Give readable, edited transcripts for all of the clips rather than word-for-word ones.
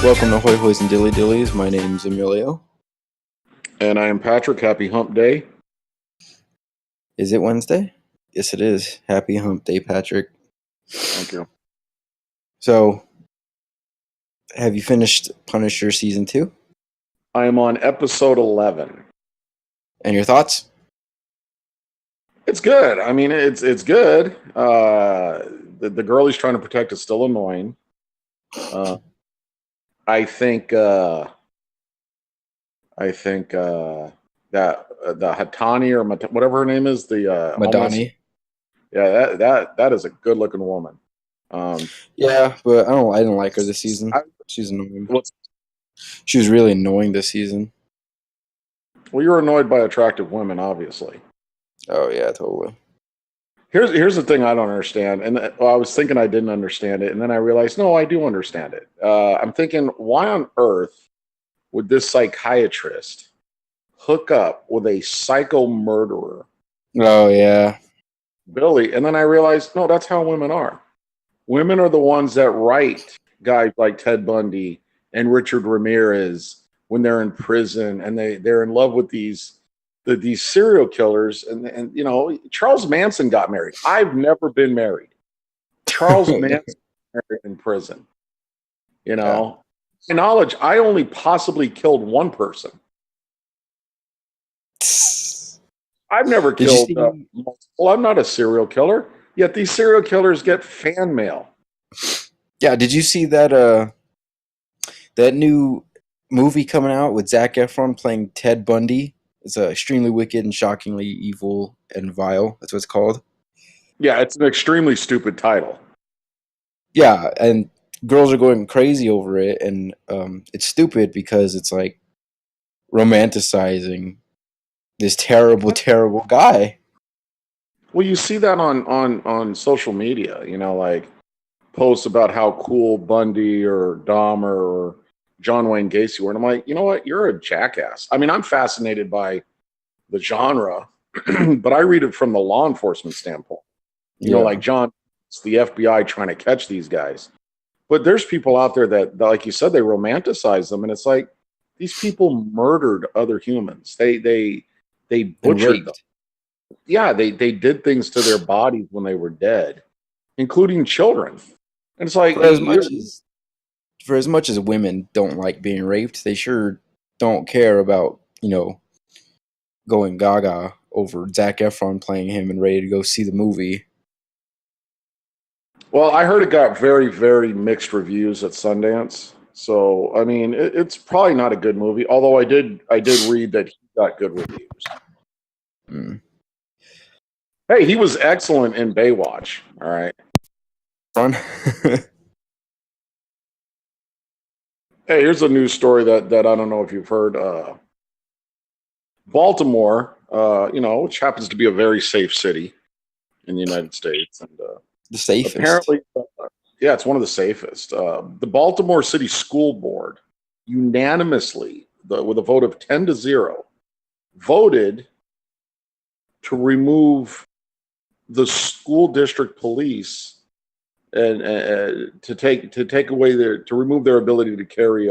Welcome to Hoy Hoys and Dilly Dillies. My name's Emilio. And I am Patrick. Happy Hump Day. Is it Wednesday? Yes, it is. Happy Hump Day, Patrick. Thank you. So, have you finished Punisher Season 2? I am on episode 11. And your thoughts? It's good. I mean, it's good. The girl he's trying to protect is still annoying. I think that the Hatani or whatever her name is, the Madani. Yeah, that is a good looking woman. Yeah, but I didn't like her this season. She's annoying. She was really annoying this season. Well, you're annoyed by attractive women, obviously. Oh yeah, totally. Here's the thing I don't understand, and I was thinking I didn't understand it, and then I realized no, I do understand it. I'm thinking, why on earth would this psychiatrist hook up with a psycho murderer? Oh yeah, Billy, and then I realized no, that's how women are. Women are the ones that write guys like Ted Bundy and Richard Ramirez when they're in prison, and they're in love with these serial killers, and you know, Charles Manson got married. I've never been married. Charles Manson married in prison. You know, to my knowledge, I only possibly killed one person. I've never killed multiple. I'm not a serial killer. Yet these serial killers get fan mail. Yeah, did you see that that new movie coming out with Zac Efron playing Ted Bundy? It's extremely wicked and shockingly evil and vile. That's what it's called. Yeah, it's an extremely stupid title. Yeah, and girls are going crazy over it, and it's stupid because it's like romanticizing this terrible, terrible guy. Well, you see that on social media, you know, like posts about how cool Bundy or Dahmer or John Wayne Gacy were. And I'm like, you know what? You're a jackass. I mean, I'm fascinated by the genre, but I read it from the law enforcement standpoint. You know, like John, it's the FBI trying to catch these guys. But there's people out there that, like you said, they romanticize them. And it's like, these people murdered other humans. They butchered them. Yeah, they did things to their bodies when they were dead, including children. And it's like, for as much as women don't like being raped, they sure don't care about, you know, going gaga over Zac Efron playing him and ready to go see the movie. Well, I heard it got very, very mixed reviews at Sundance. So, I mean, it's probably not a good movie. Although I did read that he got good reviews. Mm. Hey, he was excellent in Baywatch. All right. Fun. Hey, here's a news story that I don't know if you've heard. Baltimore, you know, which happens to be a very safe city in the United States, and the safest. Apparently, yeah, it's one of the safest. The Baltimore City School Board unanimously, with a vote of 10-0, voted to remove the school district police and to remove their ability to carry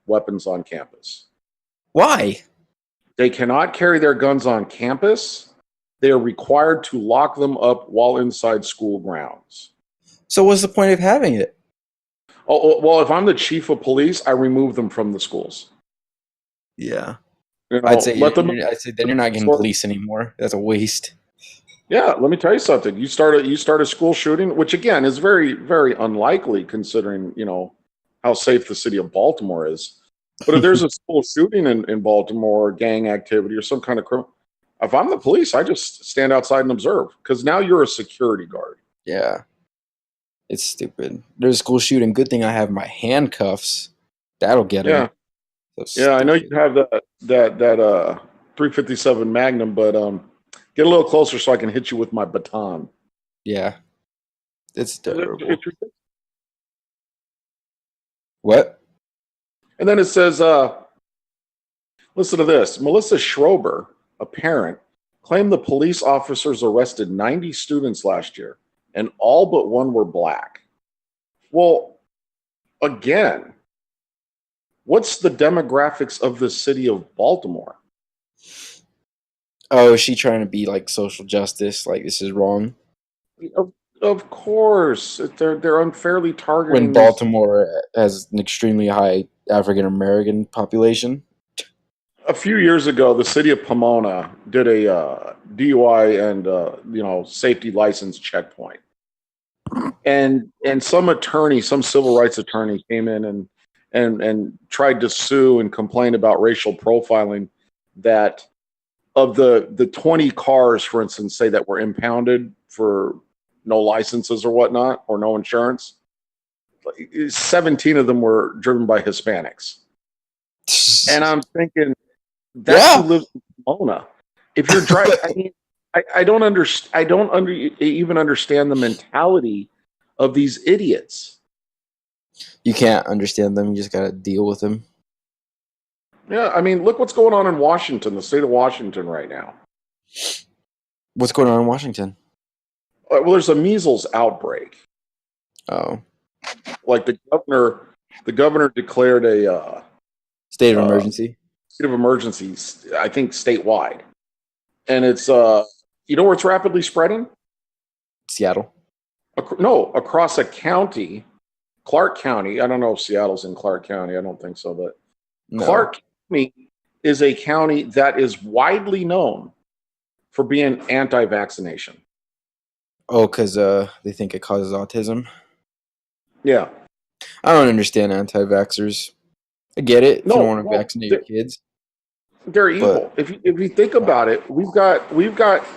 weapons on campus. Why? They cannot carry their guns on campus. They are required to lock them up while inside school grounds. So what's the point of having it? Oh, well, if I'm the chief of police, I remove them from the schools. Yeah. You know, I'd say then you're not getting police anymore. That's a waste. Yeah, let me tell you something. You start a school shooting, which again is very, very unlikely considering, you know, how safe the city of Baltimore is. But if there's a school shooting in Baltimore, gang activity or some kind of crime, if I'm the police, I just stand outside and observe because now you're a security guard. Yeah. It's stupid. There's a school shooting. Good thing I have my handcuffs. That'll get him. Yeah, I know you have that 357 Magnum, but get a little closer so I can hit you with my baton. Yeah. It's terrible. What? And then it says, listen to this. Melissa Schrober, a parent, claimed the police officers arrested 90 students last year, and all but one were black. Well, again, What's the demographics of the city of Baltimore? Oh, is she trying to be like social justice? Like this is wrong. Of course, they're unfairly When targeting these. Baltimore has an extremely high African American population. A few years ago, the city of Pomona did a DUI and safety license checkpoint, and some attorney, some civil rights attorney, came in and tried to sue and complain about racial profiling. That of the 20 cars, for instance, say that were impounded for no licenses or whatnot or no insurance, 17 of them were driven by Hispanics. And I'm thinking, that's who Yeah, lives in Pomona. If you're driving, I mean, I don't understand. I don't even understand the mentality of these idiots. you can't understand them. You just gotta deal with them. Yeah, I mean, look what's going on in Washington, the state of Washington right now. What's going on in Washington? Well, there's a measles outbreak. Oh, Like the governor declared a state of uh, emergency. state of emergency. I think statewide, and it's you know where it's rapidly spreading? Seattle. No, across a county, Clark County. I don't know if Seattle's in Clark County. I don't think so, but No. Clark County is a county that is widely known for being anti-vaccination. Oh, because they think it causes autism. Yeah. I don't understand anti-vaxxers. I get it if you don't No, want to no, vaccinate your kids, they're but evil. If you think about it, we've got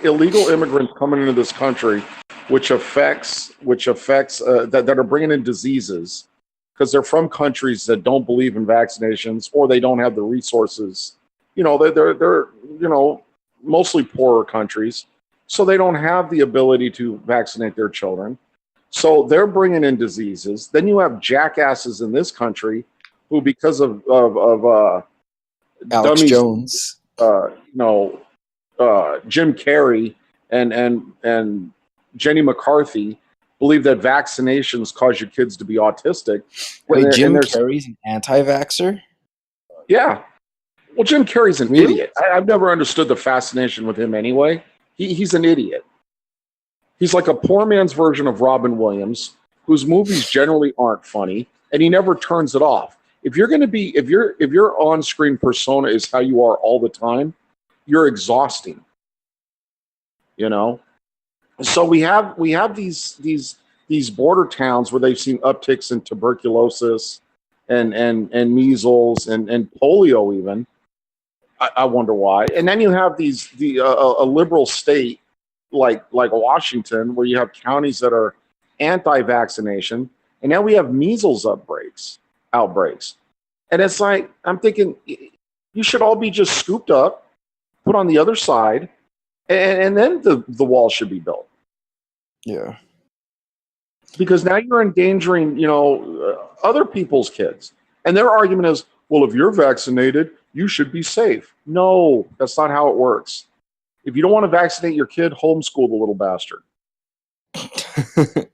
illegal immigrants coming into this country, which affects that are bringing in diseases because they're from countries that don't believe in vaccinations or they don't have the resources. They're mostly poorer countries, so they don't have the ability to vaccinate their children. So they're bringing in diseases. Then you have jackasses in this country who, because of Alex dummies, Jones. uh, you know, Jim Carrey and Jenny McCarthy believe that vaccinations cause your kids to be autistic, and Wait, Jim there's Carrey's an anti-vaxxer? yeah. Well, Jim Carrey's an Really? idiot. I've never understood the fascination with him anyway. He's an idiot. He's like a poor man's version of Robin Williams, whose movies generally aren't funny, and he never turns it off. If you're going to be, if your on-screen persona is how you are all the time, you're exhausting. You know. So we have these border towns where they've seen upticks in tuberculosis and measles and polio even. I wonder why. And then you have a liberal state like Washington, where you have counties that are anti-vaccination, and now we have measles outbreaks, and it's like I'm thinking you should all be just scooped up, put on the other side, and then the wall should be built, Yeah. because now you're endangering other people's kids, and their argument is, well, if you're vaccinated, you should be safe. No, that's not how it works. If you don't want to vaccinate your kid, homeschool the little bastard. And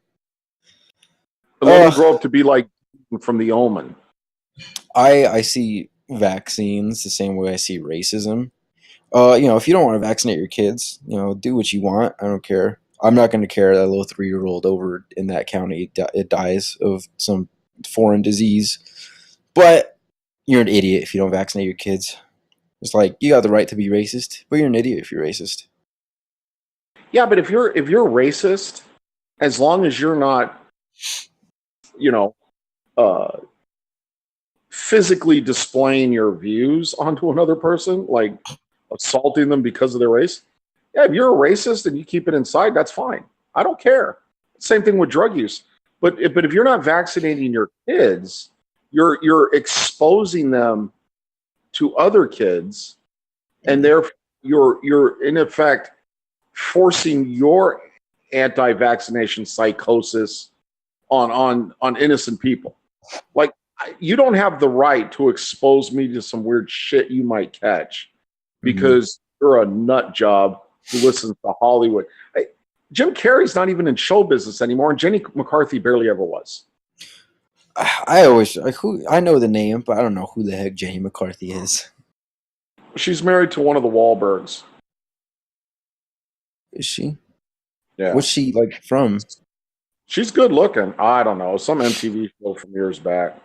let him Ugh, grow up to be like from The Omen. I see vaccines the same way I see racism. If you don't want to vaccinate your kids, do what you want. I don't care. I'm not going to care that a little 3-year-old over in that county it dies of some foreign disease. But you're an idiot if you don't vaccinate your kids. It's like you got the right to be racist, but you're an idiot if you're racist. Yeah, but if you're racist, as long as you're not, you know, uh, physically displaying your views onto another person, like assaulting them because of their race. Yeah, if you're a racist and you keep it inside, that's fine. I don't care. Same thing with drug use. But if you're not vaccinating your kids, you're exposing them to other kids, and Mm. therefore you're in effect forcing your anti-vaccination psychosis on innocent people. Like, you don't have the right to expose me to some weird shit you might catch Mhm. because you're a nut job who listens to Hollywood. Hey, Jim Carrey's not even in show business anymore, and Jenny McCarthy barely ever was. I know the name, but I don't know who the heck Jenny McCarthy is. She's married to one of the Wahlbergs. Is she? Yeah. What's she like from? She's good looking. I don't know. Some MTV show from years back.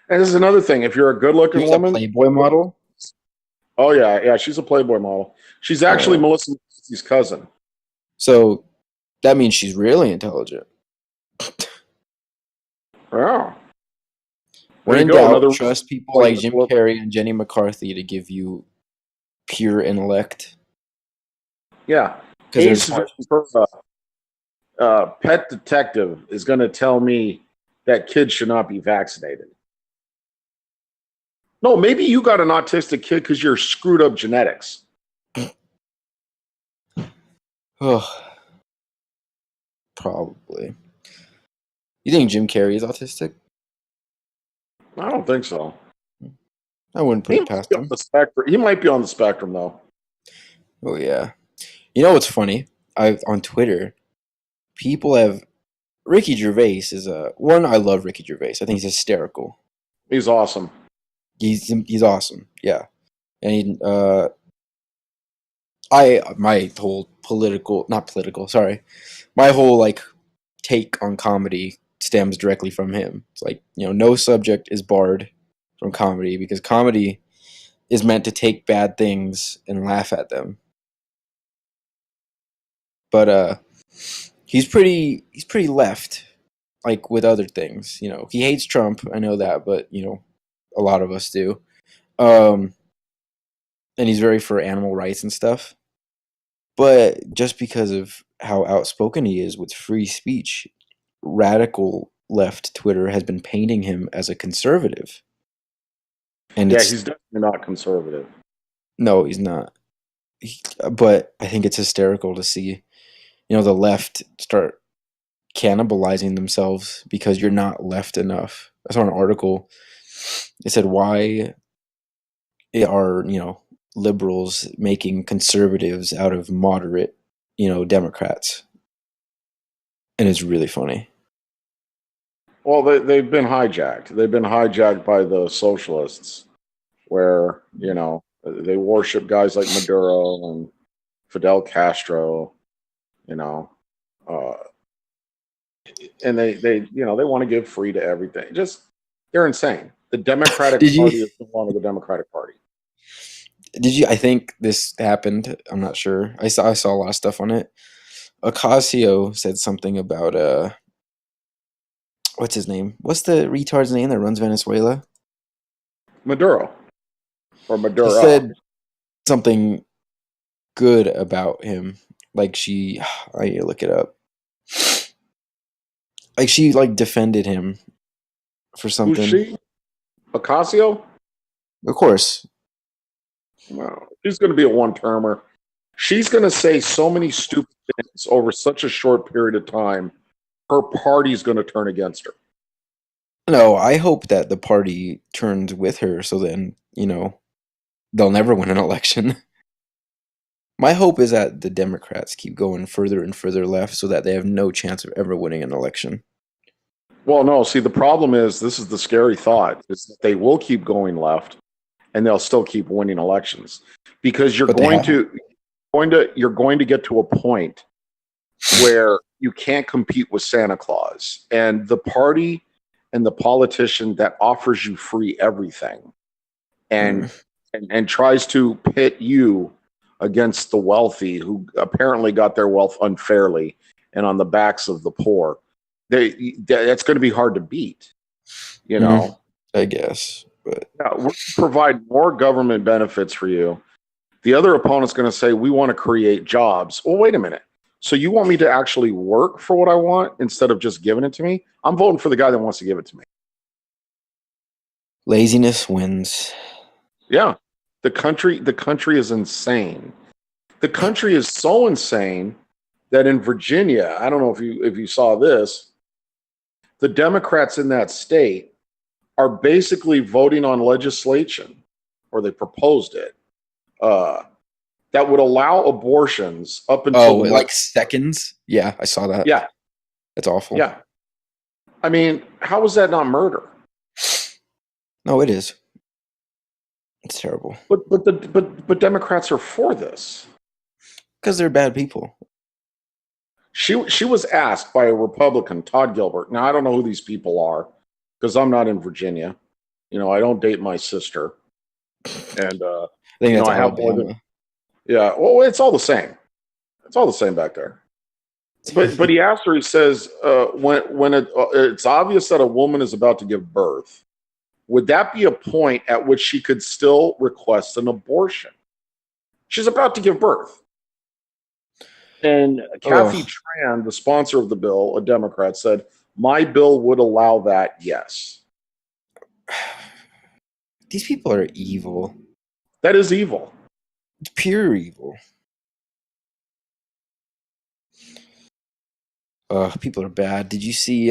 And this is another thing. If you're a good She looking was a woman, Playboy model. oh yeah, yeah, she's a Playboy model. She's actually Oh, Melissa McCarthy's cousin. so that means she's really intelligent. Yeah. When There you in go. doubt, Another reason trust people like like the Jim Carrey and Jenny McCarthy to give you pure intellect. yeah. Because they're Ace smart. Ventura, pet detective, is going to tell me that kids should not be vaccinated. No, maybe you got an autistic kid because you're screwed up genetics. Oh, probably. You think Jim Carrey is autistic? I don't think so. I wouldn't put He it might past be on him. the spectrum. He might be on the spectrum though. Oh yeah. You know what's funny? I on Twitter, people have Ricky Gervais is a one. I love Ricky Gervais. I think he's hysterical. He's awesome. He's awesome. Yeah, and I my whole political not political. Sorry, my whole like take on comedy stems directly from him. It's like no subject is barred from comedy because comedy is meant to take bad things and laugh at them. But he's pretty left, like with other things. He hates Trump. I know that, but a lot of us do. Um, and he's very for animal rights and stuff. But just because of how outspoken he is with free speech, radical left Twitter has been painting him as a conservative. And Yeah, it's he's definitely not conservative. no, he's not. But I think it's hysterical to see, the left start cannibalizing themselves because you're not left enough. I saw an article. It said why are liberals making conservatives out of moderate Democrats, and it's really funny. Well, they've been hijacked. They've been hijacked by the socialists, where they worship guys like Maduro and Fidel Castro. You know, uh, and they want to give free to everything. Just they're insane. The Did Democratic you Party is no longer the Democratic Party. did you I think this happened, I'm not sure. I saw a lot of stuff on it. Ocasio said something about what's his name, what's the retard's name that runs Venezuela. Maduro or She Maduro. said something good about him, like she I need to look it up, like she like defended him for Who's something. she? Ocasio? Of course. Well, she's going to be a one-termer. She's going to say so many stupid things over such a short period of time. Her party's going to turn against her. No, I hope that the party turns with her so then, they'll never win an election. My hope is that the Democrats keep going further and further left so that they have no chance of ever winning an election. Well, no, see, the problem is this is the scary thought is that they will keep going left and they'll still keep winning elections because But they have. you're going to get to a point where you can't compete with Santa Claus and the party and the politician that offers you free everything and Mm. and tries to pit you against the wealthy who apparently got their wealth unfairly and on the backs of the poor. That's going to be hard to beat, you Mm, know. I guess. But Yeah, we're going to provide more government benefits for you. The other opponent's going to say, we want to create jobs. Well, wait a minute. So you want me to actually work for what I want instead of just giving it to me? I'm voting for the guy that wants to give it to me. laziness wins. Yeah. The country is insane. The country is so insane that in Virginia, I don't know if you saw this, the Democrats in that state are basically voting on legislation, or they proposed it, uh, that would allow abortions up until Oh, the like mother. seconds? Yeah, I saw that. Yeah, That's awful. yeah. I mean, how is that not murder? No, it is. It's terrible But Democrats are for this. because they're bad people. She was asked by a Republican, Todd Gilbert. Now I don't know who these people are because I'm not in Virginia. I don't date my sister, and I think that's I have more than Alabama. yeah. Well, it's all the same. It's all the same back there. But he asked her. He says, it's obvious that a woman is about to give birth, would that be a point at which she could still request an abortion? She's about to give birth. And Kathy Ugh, Tran, the sponsor of the bill, a Democrat, said, my bill would allow that, yes. these people are evil. That is evil. It's pure evil. People are bad. Did you see?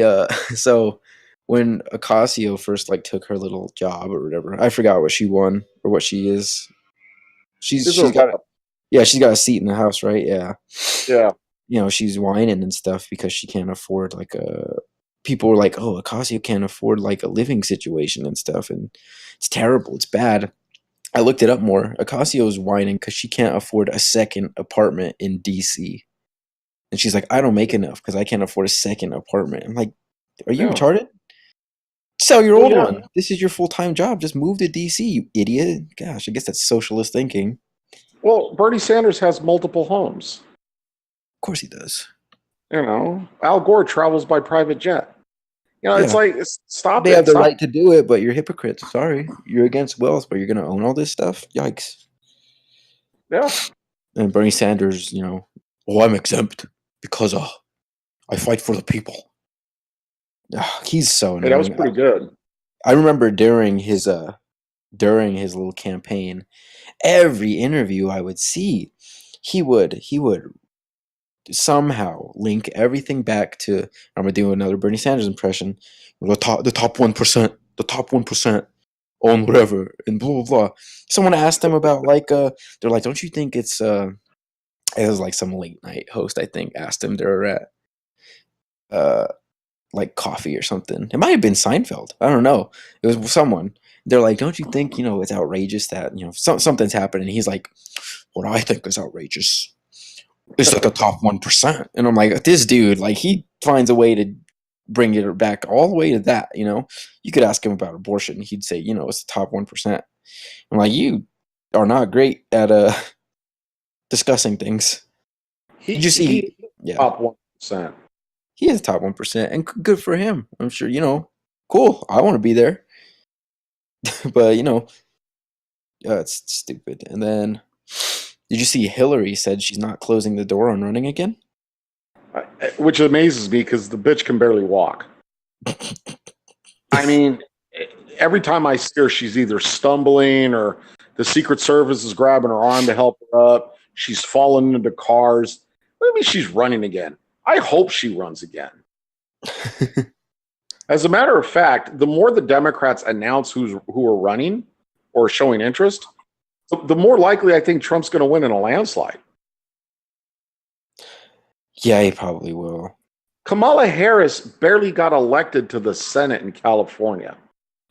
So when Ocasio first like took her little job or whatever, I forgot what she won or what she is. She's She's a she's got rep. yeah, she's got a seat in the House, right? Yeah. Yeah. She's whining and stuff because she can't afford like a. People were like, "Oh, Ocasio can't afford like a living situation and stuff," and it's terrible. It's bad. I looked it up more. Ocasio's whining because she can't afford a second apartment in DC, and she's like, "I don't make enough because I can't afford a second apartment." I'm like, "Are you Yeah. retarded? Sell your Well, old yeah. one. This is your full time job. Just move to DC, you idiot." Gosh, I guess that's socialist thinking. Well, Bernie Sanders has multiple homes. Of course he does. Al Gore travels by private jet. It's Yeah, like, stop they have it. the Stop. right to do it, but you're hypocrites. Sorry, you're against wealth, but you're gonna own all this stuff. Yikes! Yeah. And Bernie Sanders, oh, I'm exempt because I fight for the people. He's so Hey, that was annoying. pretty good. I remember during his little campaign, every interview I would see, he would somehow link everything back to. I'm gonna do another Bernie Sanders impression. The top 1%, the top 1% on whatever and blah blah blah. Someone asked him about like they're like, don't you think it was like some late night host I think asked him they're at uh like coffee or something. It might have been Seinfeld. I don't know. It was someone. They're like, don't you think it's outrageous that something's happening? And he's like, what I think is outrageous is that the top 1%. And I'm like, this dude, like he finds a way to bring it back all the way to that. You could ask him about abortion, he'd say, it's the top 1%. I'm like, you are not great at discussing things. He Did you he see? Yeah, top 1%. he is top 1%, and good for him. I'm sure. Cool. I want to be there, but it's stupid. And then, did you see Hillary said she's not closing the door on running again? Which amazes me because the bitch can barely walk. I mean, every time I see her, she's either stumbling or the Secret Service is grabbing her arm to help her up. She's falling into cars. What do you mean she's running again? I hope she runs again. As a matter of fact, the more the Democrats announce who are running or showing interest, the more likely I think Trump's going to win in a landslide. Yeah, he probably will. Kamala Harris barely got elected to the Senate in California.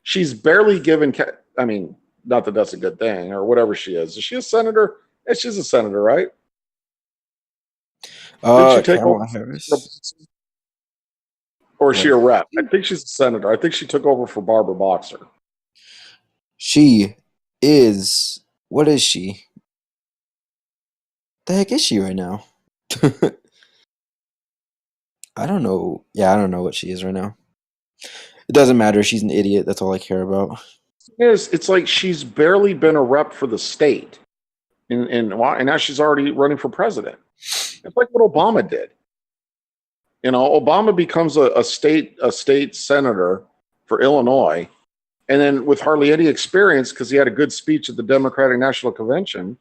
She's barely given, I mean, not that that's a good thing or whatever she is. Is she a senator? Yeah, she's a senator, right? Didn't she take over? Kamala Harris. Or is she What? a rep? I think she's a senator. I think she took over for Barbara Boxer. She is. What is she? The heck is she right now? I don't know. Yeah, I don't know what she is right now. It doesn't matter. She's an idiot. That's all I care about. It's like she's barely been a rep for the state. And now she's already running for president. It's like what Obama did. Obama becomes a state senator for Illinois, and then with hardly any experience because he had a good speech at the Democratic National Convention,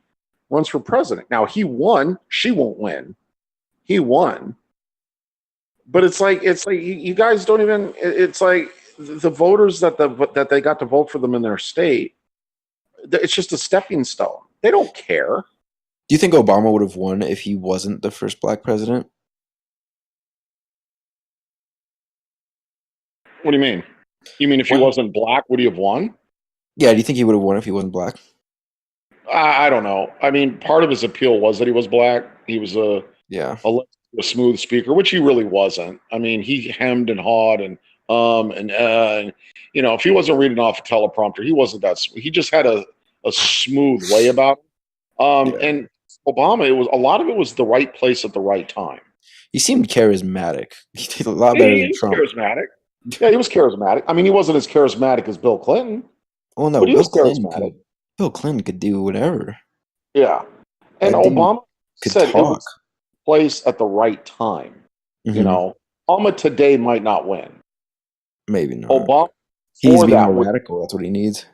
runs for president. Now he won. She won't win. He won, but it's like you guys don't even. It's like the voters that they got to vote for them in their state. It's just a stepping stone. They don't care. Do you think Obama would have won if he wasn't the first black president? What do you mean? You mean if he Well, wasn't black, would he have won? yeah, do you think he would have won if he wasn't black? I don't know. I mean, part of his appeal was that he was black. He was Yeah, a smooth speaker, which he really wasn't. I mean, he hemmed and hawed and and you know, if he wasn't reading off a teleprompter, he wasn't that. He just had a smooth way about him. yeah. And Obama, it was a lot of it was the right place at the right time. He seemed charismatic. He did a lot better He than was Trump. charismatic. Yeah, he was charismatic. I mean, he wasn't as charismatic as Bill Clinton, Well, no, but he was charismatic. Bill Clinton could do whatever. Yeah. And That dude Obama could said it talk. was place at the right time. You Hmm. know, Obama today might not win. Maybe not. Obama He needs to for be more that would, radical. That's what he needs.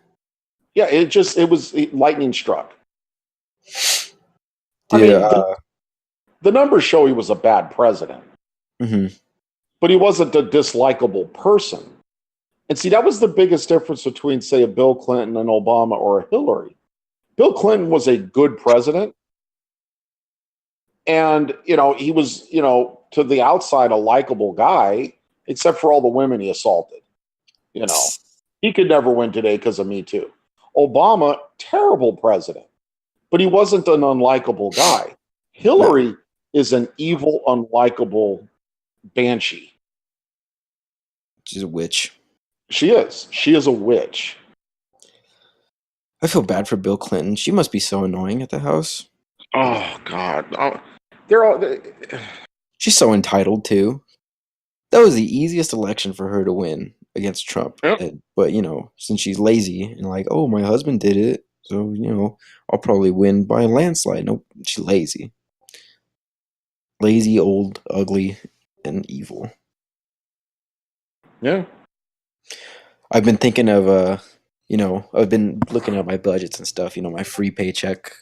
yeah, lightning struck. I Dude, mean, the numbers show he was a bad president, mhm. but he wasn't a dislikable person. And see, that was the biggest difference between, say, a Bill Clinton and Obama or a Hillary. Bill Clinton was a good president, and you know he was, you know, to the outside a likable guy, except for all the women he assaulted. You know, he could never win today because of Me Too. Obama, terrible president, but he wasn't an unlikable guy. No, Hillary is an evil, unlikable banshee. she's a witch. She is. She is a witch. I feel bad for Bill Clinton. She must be so annoying at the house. Oh God, they're all. She's so entitled too. That was the easiest election for her to win against Trump. Yep. But you know, since she's lazy and like, oh, my husband did it, so you know, I'll probably win by a landslide. Nope, she's lazy, lazy, old, ugly, and evil. Yeah. I've been thinking of you know, I've been looking at my budgets and stuff. You know, my free paycheck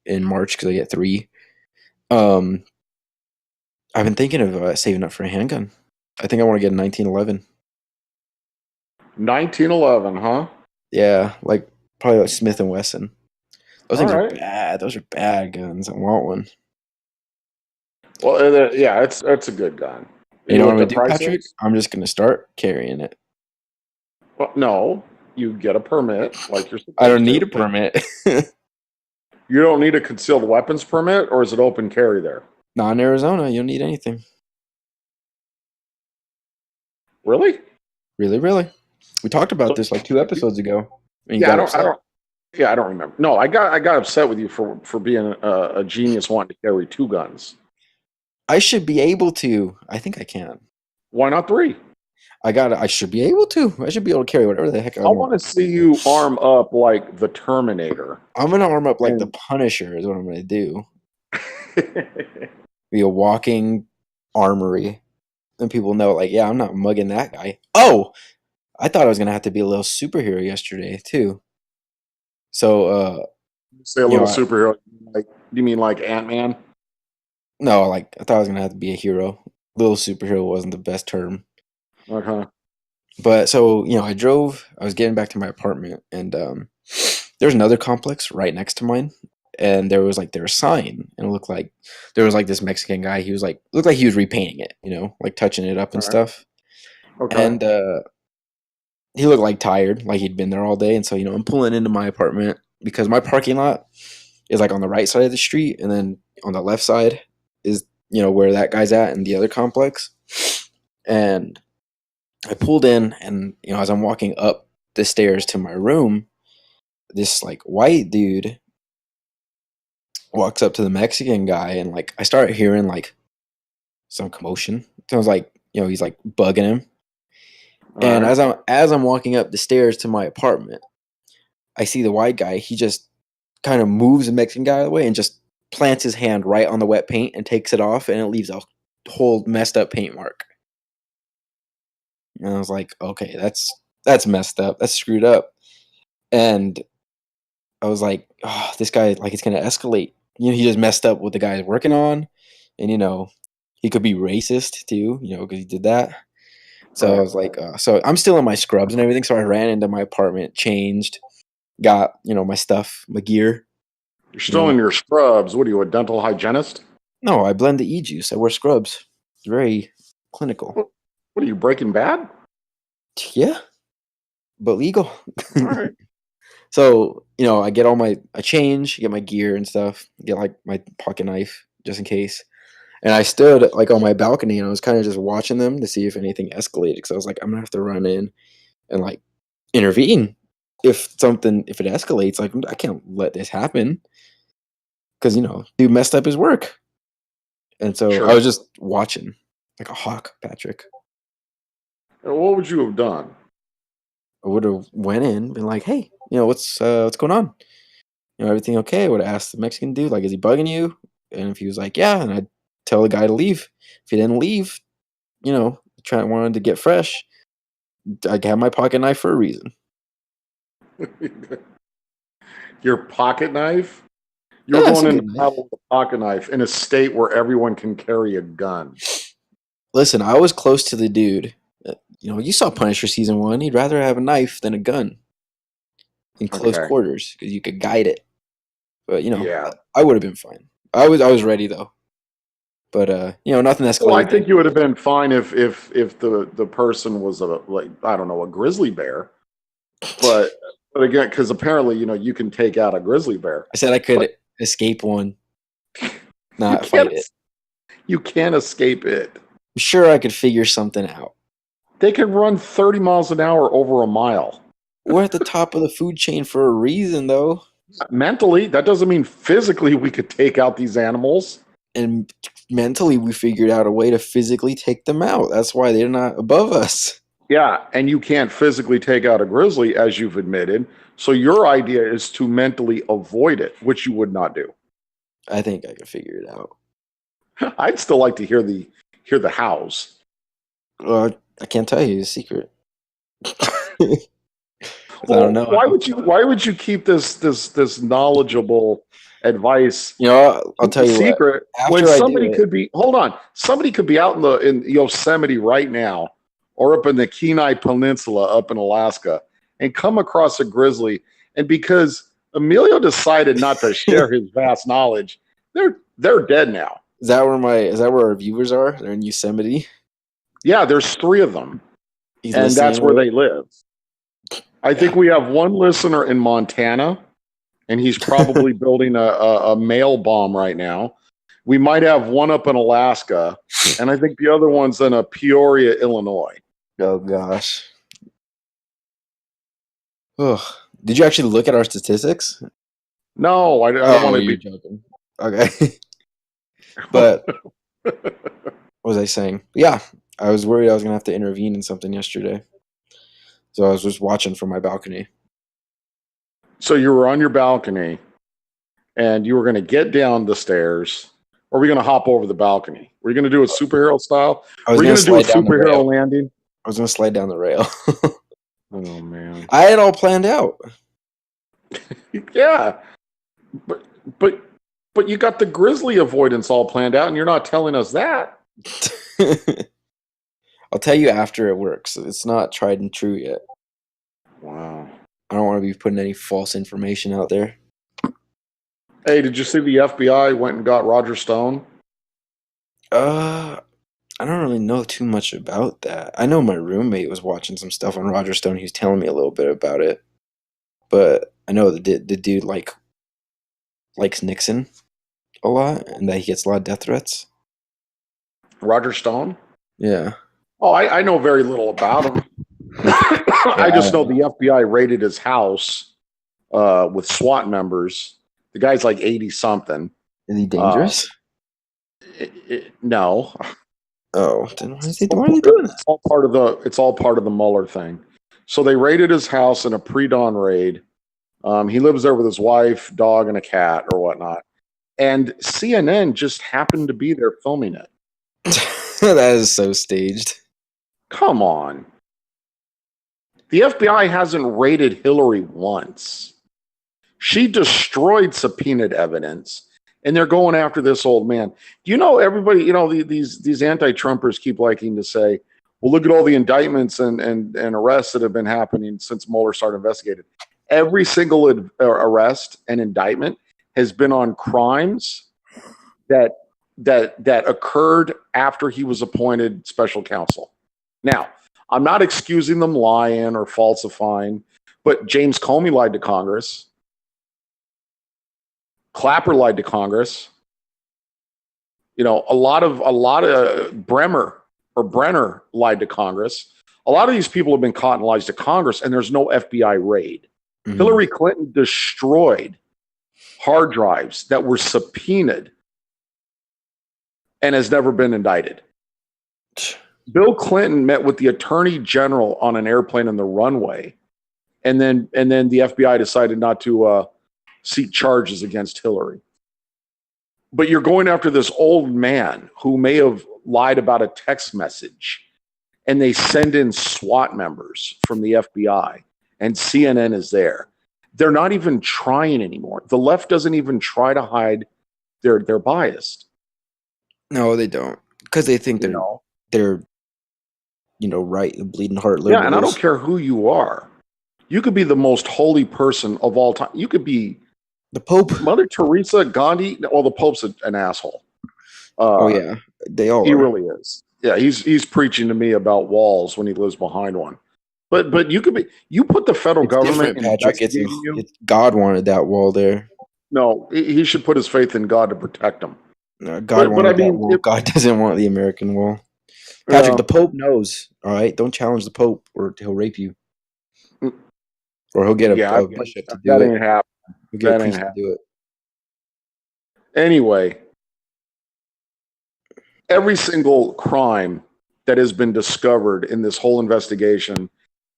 in March because I get three. Um, I've been thinking of saving up for a handgun. I think I want to get a 1911. 1911, huh? Yeah, like probably like Smith and Wesson. Those All things are right. bad. Those are bad guns. I want one. Well, yeah, it's a good gun. You You know know what I'm what gonna the do, price Patrick? is? I'm just gonna start carrying it. Well, no, you get a permit like you're I don't supposed need to. a permit. You don't need a concealed weapons permit, or is it open carry there? Not in Arizona. You don't need anything. Really? Really, really. We talked about So, this like 2 episodes ago, and you yeah, got upset. yeah, I don't remember. No, I got upset with you for being a genius wanting to carry two guns. I should be able to. I think I can. Why not three? I should be able to. I should be able to carry whatever the heck I I want want. to see you arm up like the Terminator. I'm gonna arm up like the And Punisher. Is what I'm gonna do. Be a walking armory, and people know, like, yeah, I'm not mugging that guy. Oh, I thought I was gonna have to be a little superhero yesterday too. So, say a you know, little superhero. Like, you mean like Ant Man? no, like I thought I was gonna have to be a hero. Little superhero wasn't the best term, Okay. but so you know, I drove. I was getting back to my apartment, and there's another complex right next to mine, and there was a sign, and it looked like there was like this Mexican guy. He was like looked like he was repainting it, you know, like touching it up All and right. stuff, Okay. and he looked like tired, like he'd been there all day, and so you know, I'm pulling into my apartment because my parking lot is like on the right side of the street, and then on the left side is you know where that guy's at in the other complex. And I pulled in, and you know as I'm walking up the stairs to my room, this like white dude walks up to the Mexican guy, and like I start hearing like some commotion. Sounds like you know he's like bugging him. All And right. as I'm walking up the stairs to my apartment, I see the white guy. He just kind of moves the Mexican guy away and just plants his hand right on the wet paint and takes it off, and it leaves a whole messed up paint mark. And I was like, okay, that's messed up. That's screwed up. And I was like, oh, this guy, like, it's gonna escalate. You know, he just messed up what the guy's working on, and you know, he could be racist too. You know, because he did that. So I Right. was like, so I'm still in my scrubs and everything. So I ran into my apartment, changed, got you know my stuff, my gear. You're You still know, in your scrubs. What are you, a dental hygienist? no, I blend the e juice. I wear scrubs. It's very clinical. What are you, Breaking Bad? Yeah, but legal. All right. So, I get I change, get my gear and stuff, get like my pocket knife just in case. And I stood like on my balcony and I was kind of just watching them to see if anything escalated because I was like, I'm gonna have to run in and like intervene if it escalates. Like I can't let this happen because dude messed up his work. And so I Sure. was just watching like a hawk, Patrick. And what would you have done? I would have went in, been like, "Hey, what's going on? Everything okay?" I would have asked the Mexican dude, like, "Is he bugging you?" And if he was like, "Yeah," and I'd tell the guy to leave. If he didn't leave, wanted to get fresh, I have my pocket knife for a reason. Your pocket knife? You're Yeah, it's going a into good knife. battle with a pocket knife in a state where everyone can carry a gun. Listen, I was close to the dude. You saw Punisher season 1. He'd rather have a knife than a gun in close Okay. quarters because you could guide it. But Yeah. I would have been fine. I was ready though. But nothing Well, I escalated. think you would have been fine if the person was I don't know, a grizzly bear. But again, because apparently you can take out a grizzly bear. I said I But could escape one, you not can't fight it. you can't escape it. I'm sure I could figure something out. They can run 30 miles an hour over a mile. We're at the top of the food chain for a reason, though. Mentally, that doesn't mean physically we could take out these animals. And mentally, we figured out a way to physically take them out. That's why they're not above us. Yeah, and you can't physically take out a grizzly, as you've admitted. So your idea is to mentally avoid it, which you would not do. I think I could figure it out. I'd still like to hear the hows. I can't tell you the secret. I don't Well, know. why would you keep this knowledgeable advice I'll tell you what. secret when After I do somebody it, could be hold on, somebody could be out in Yosemite right now or up in the Kenai Peninsula up in Alaska and come across a grizzly, and because Emilio decided not to share his vast knowledge, they're dead now. is that where our viewers are? They're in Yosemite. Yeah, there's 3 of them, He's and listening that's where to they it. live. I Yeah. think we have one listener in Montana, and he's probably building a mail bomb right now. We might have one up in Alaska, and I think the other one's in a Peoria, Illinois. Oh gosh. Ugh. Did you actually look at our statistics? No, I don't want Oh, to you're be. joking. Okay. But what was I saying? Yeah, I was worried I was gonna have to intervene in something yesterday, so I was just watching from my balcony. So you were on your balcony, and you were going to get down the stairs. Or are we going to hop over the balcony? Were you going to do it superhero style? I was Were you gonna going to do a slide down the rail. superhero landing? I was gonna slide down the rail. Oh man. I had all planned out. Yeah, but but but you got the grizzly avoidance all planned out, and you're not telling us that. I'll tell you after it works. It's not tried and true yet. Wow. I don't want to be putting any false information out there. Hey, did you see the FBI went and got Roger Stone? Uh, I don't really know too much about that. I know my roommate was watching some stuff on Roger Stone. He was telling me a little bit about it, but I know the dude likes Nixon a lot, and that he gets a lot of death threats. Roger Stone? Yeah. Oh, I know very little about him. I Yeah. just know the FBI raided his house with SWAT members. The guy's like 80 something. Is he dangerous? No, Oh, then why are they doing that? it's all part of the Mueller thing. So they raided his house in a pre-dawn raid. He lives there with his wife, dog, and a cat or whatnot. And CNN just happened to be there filming it. That is so staged. Come on. The FBI hasn't raided Hillary once. She destroyed subpoenaed evidence, and they're going after this old man. Do you know everybody, these anti-Trumpers keep liking to say, well, look at all the indictments and arrests that have been happening since Mueller started investigating. Every single arrest and indictment has been on crimes that occurred after he was appointed special counsel. Now, I'm not excusing them lying or falsifying, but James Comey lied to Congress. Clapper lied to Congress. You know, a lot of Brenner lied to Congress. A lot of these people have been caught and lies to Congress, and there's no FBI raid. Mhm. Hillary Clinton destroyed hard drives that were subpoenaed and has never been indicted. Bill Clinton met with the Attorney General on an airplane on the runway, and then the FBI decided not to seek charges against Hillary. But you're going after this old man who may have lied about a text message, and they send in SWAT members from the FBI, and CNN is there. They're not even trying anymore. The left doesn't even try to hide they're biased. No, they don't, because they think they're right, bleeding heart liberals. Yeah, and I don't care who you are. You could be the most holy person of all time. You could be the Pope, Mother Teresa, Gandhi. Well, the Pope's an asshole. Oh yeah, they all. He are. really is. Yeah, he's preaching to me about walls when he lives behind one. But you could be. You put the federal government in Patrick. God wanted that wall there. No, he should put his faith in God to protect him. No, God wanted that wall. God doesn't want the American wall. Patrick, the Pope knows. All right, don't challenge the Pope, or he'll rape you, or he'll get a bishop to do that it. Ain't happening. He'll get a priest to do it. Anyway, every single crime that has been discovered in this whole investigation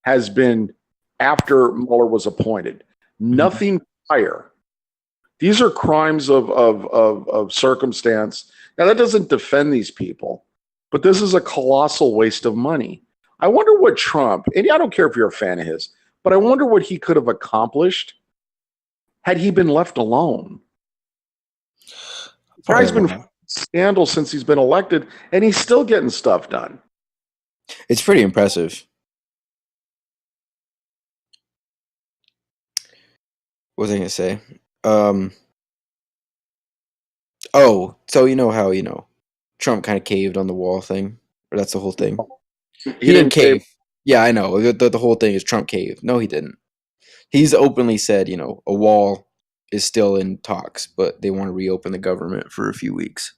has been after Mueller was appointed. Nothing prior. These are crimes of circumstance. Now, that doesn't defend these people, but this is a colossal waste of money. I wonder what Trump, and I don't care if you're a fan of his, but I wonder what he could have accomplished had he been left alone. The guy's been scandal since he's been elected, and he's still getting stuff done. It's pretty impressive. What was I going to say? Oh, so you know how Trump kind of caved on the wall thing, or that's the whole thing. He didn't cave. Yeah, I know. The whole thing is Trump caved. No, he didn't. He's openly said, a wall is still in talks, but they want to reopen the government for a few weeks.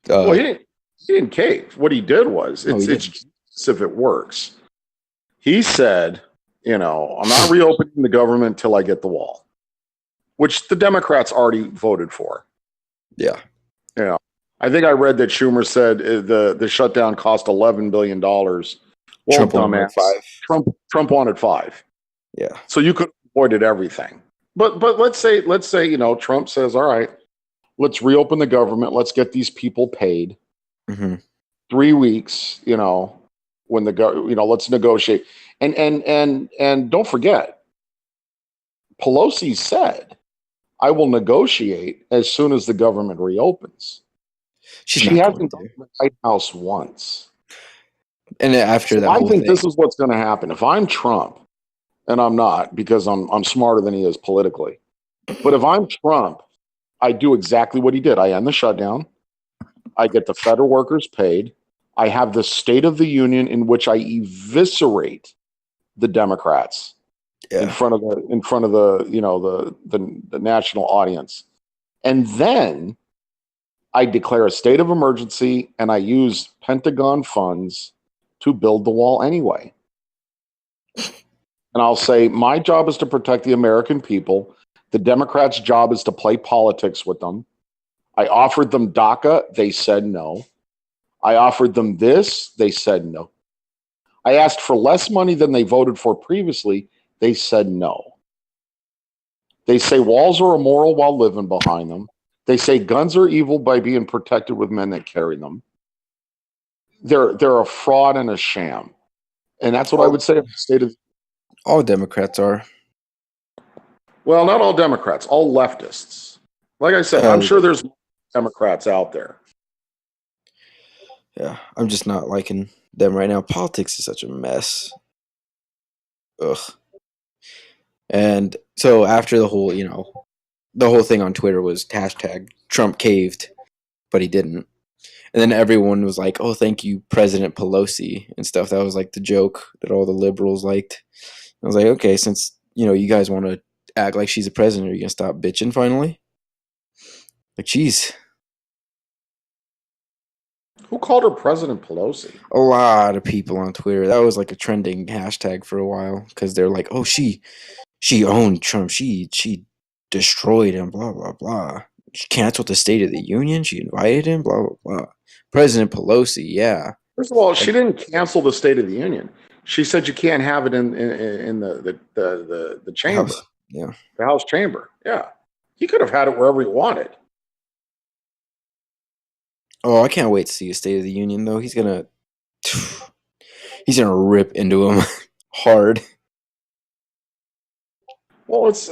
Well, he didn't cave. What he did was, it's if it works. He said, I'm not reopening the government until I get the wall, which the Democrats already voted for. Yeah. Yeah. I think I read that Schumer said the shutdown cost $11 billion. Well, Trump wanted $5. Trump wanted $5. Yeah. So you could have avoided everything. But let's say Trump says, all right, let's reopen the government. Let's get these people paid. Mm-hmm. 3 weeks, when let's negotiate. And don't forget, Pelosi said, I will negotiate as soon as the government reopens. She hasn't done the White House once. And after that, I think this is what's going to happen. If I'm Trump, and I'm not because I'm smarter than he is politically, but if I'm Trump, I do exactly what he did. I end the shutdown. I get the federal workers paid. I have the State of the Union in which I eviscerate the Democrats in front of the national audience, and then I declare a state of emergency and I use Pentagon funds to build the wall anyway. And I'll say my job is to protect the American people. The Democrats' job is to play politics with them. I offered them DACA. They said no. I offered them this. They said no. I asked for less money than they voted for previously. They said no. They say walls are immoral while living behind them. They say guns are evil by being protected with men that carry them. They're a fraud and a sham. And that's what I would say of the state of... All Democrats are. Well, not all Democrats, all leftists. Like I said, I'm sure there's Democrats out there. Yeah, I'm just not liking them right now. Politics is such a mess. Ugh. And so after the whole, the whole thing on Twitter was hashtag Trump caved, but he didn't. And then everyone was like, "Oh, thank you, President Pelosi," and stuff. That was like the joke that all the liberals liked. I was like, okay, since you guys want to act like she's a president, are you gonna stop bitching finally? Like, jeez, Who called her President Pelosi? a lot of people on Twitter. That was like a trending hashtag for a while because they're like, oh, she owned Trump. She destroyed him. Blah blah blah. She canceled the State of the Union. She invited him. Blah blah blah. President Pelosi, yeah, First of all, she like didn't cancel the State of the Union. She said you can't have it in the the House. chamber, Yeah. the House chamber. Yeah, he could have had it wherever he wanted. Oh, I can't wait to see a State of the Union though. He's gonna rip into him hard. Well, it's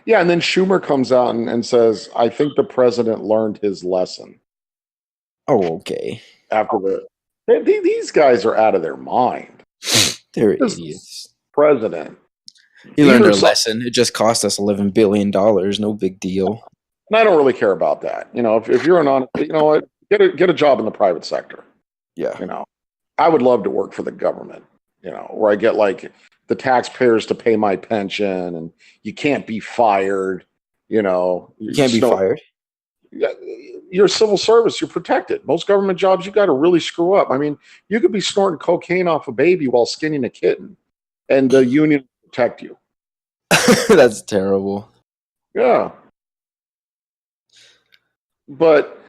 yeah, and then Schumer comes out and says, "I think the president learned his lesson Oh, okay. after the." These guys are out of their mind. They're This idiots. president, He learned either their some, lesson. It just cost us $11 billion. No big deal. and I don't really care about that. If you're an honest, you know what, get a job in the private sector. Yeah. You know, I would love to work for the government. Where I get like the taxpayers to pay my pension, and you can't be fired. You can't be fired. You're civil service. You're protected. Most government jobs, you got to really screw up. I mean, you could be snorting cocaine off a baby while skinning a kitten, and the union will protect you. That's terrible. Yeah, but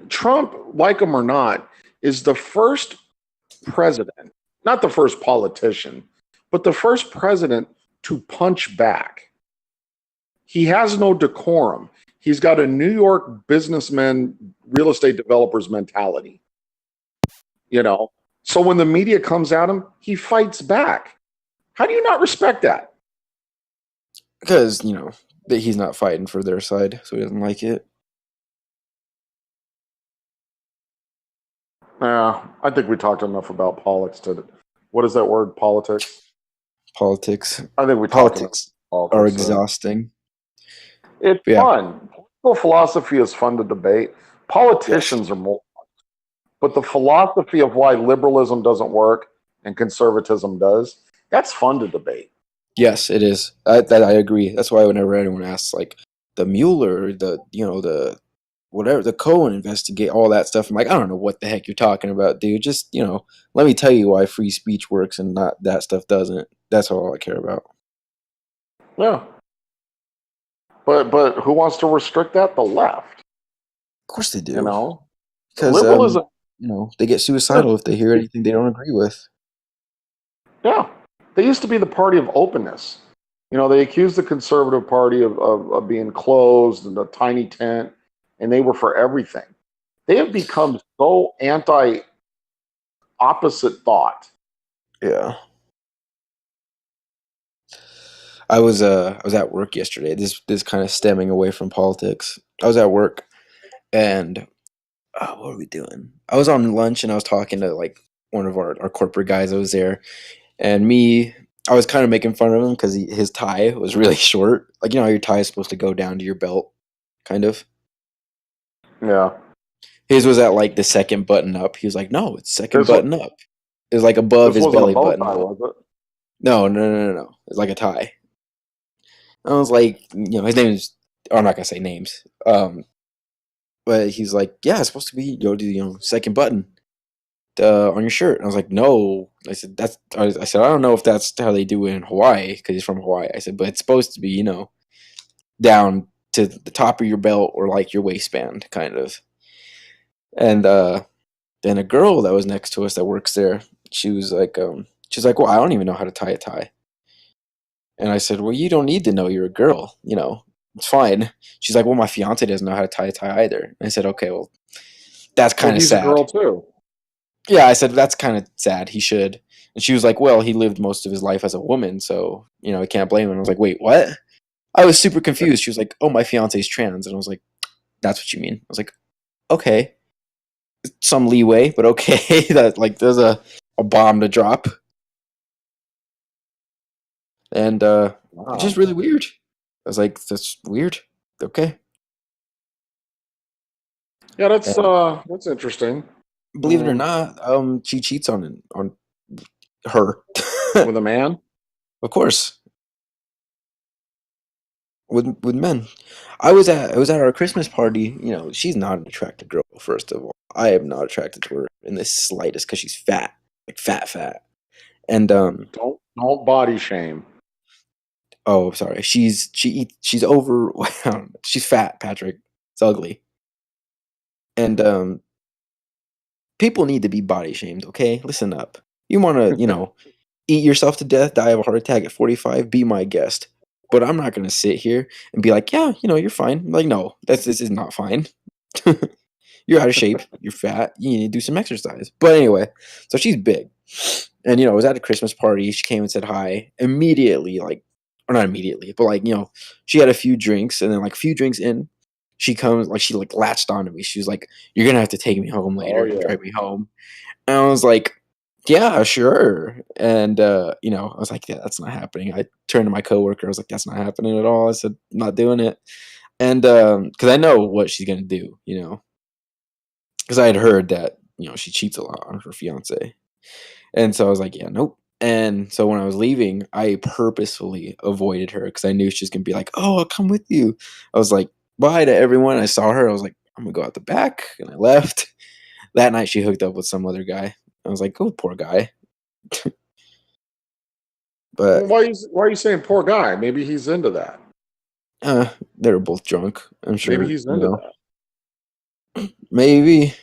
Trump, like him or not, is the first president, not the first politician, but the first president to punch back. He has no decorum. He's got a New York businessman, real estate developers mentality, you know. So when the media comes at him, he fights back. How do you not respect that? Because, that he's not fighting for their side, so he doesn't like it. Yeah, I think we talked enough about politics today. What is that word? Politics? Politics. I think we talked enough Politics about are politics. exhausting. It's But yeah. fun. Political philosophy is fun to debate. Yes. Politicians are more, but the philosophy of why liberalism doesn't work and conservatism does, that's fun to debate. Yes, it is. I agree. That's why whenever anyone asks, like, the Mueller, the whatever, the Cohen investigate, all that stuff, I'm like, I don't know what the heck you're talking about, dude. Just, let me tell you why free speech works and not that stuff doesn't. That's all I care about. Yeah. But who wants to restrict that? The left. Of course they You do. know? Because, Liberalism, they get suicidal if they hear anything they don't agree with. yeah. They used to be the party of openness. They accused the conservative party of being closed and a tiny tent, and they were for everything. They have become so anti opposite thought. Yeah. I was at work yesterday. This kind of stemming away from politics. I was at work and what were we doing? I was on lunch and I was talking to like one of our corporate guys that was there, and I was kind of making fun of him because his tie was really short. Like, how your tie is supposed to go down to your belt, kind of. Yeah. His was at like the second button up. He was like, "No, it's second This button up." It was like above this his wasn't a belly bow button. tie, was it? No, no, no, no, no. It's like a tie. I was like, his name is. Oh, I'm not gonna say names. But he's like, "Yeah, it's supposed to be go to second button on your shirt." And I was like, "No." I said, I said, "I don't know if that's how they do it in Hawaii because he's from Hawaii." I said, "But it's supposed to be, down to the top of your belt or like your waistband, kind of." And then a girl that was next to us that works there, she's like, "Well, I don't even know how to tie a tie." And I said, "Well, you don't need to know. You're a girl. It's fine." She's like, "Well, my fiance doesn't know how to tie a tie either." And I said, "Okay, well, that's Well, kind of he's a sad." girl too. Yeah, I said, "That's kind of sad. He should." And she was like, "Well, he lived most of his life as a woman, so I can't blame him." And I was like, "Wait, what?" I was super confused. She was like, "Oh, my fiance's trans," and I was like, "That's what you mean?" I was like, "Okay, some leeway, but okay." That like there's a bomb to drop, and it's just Wow. really weird. I was like, "That's weird." Okay. Yeah, And that's interesting. believe it or Um, not, she cheats on her. with a man. Of course, with men. I was at our Christmas party. You know, she's not an attractive girl. First of all, I am not attracted to her in the slightest because she's fat, like fat. And Don't body shame. oh, sorry, she's over. She's fat, Patrick. It's ugly. And people need to be body shamed. Okay, listen up. You want to, eat yourself to death, die of a heart attack at 45? Be my guest. But I'm not gonna sit here and be like, yeah, you're fine. Like, no, this is not fine. You're out of shape. You're fat. You need to do some exercise. But anyway, so she's big, and it was at a Christmas party. She came and said hi immediately, like, or not immediately, but like, she had a few drinks, and then like a few drinks in, she comes like she like latched onto me. She was like, "You're gonna have to take me home Oh later, yeah. drive me home." And I was like, "Yeah, sure." And I was like, "Yeah, that's not happening." I turned to my coworker. I was like, "That's not happening at all." I said, "I'm not doing it." And because I know what she's gonna do, because I had heard that she cheats a lot on her fiance, and so I was like, "Yeah, nope." And so when I was leaving, I purposefully avoided her because I knew she was gonna be like, "Oh, I'll come with you." I was like, "Bye" to everyone. I saw her. I was like, "I'm gonna go out the back," and I left. That night, she hooked up with some other guy. I was like, "Oh, poor guy." Well, But why are you saying poor guy? Maybe he's into that. they were both drunk. I'm Maybe sure. he's into that. Maybe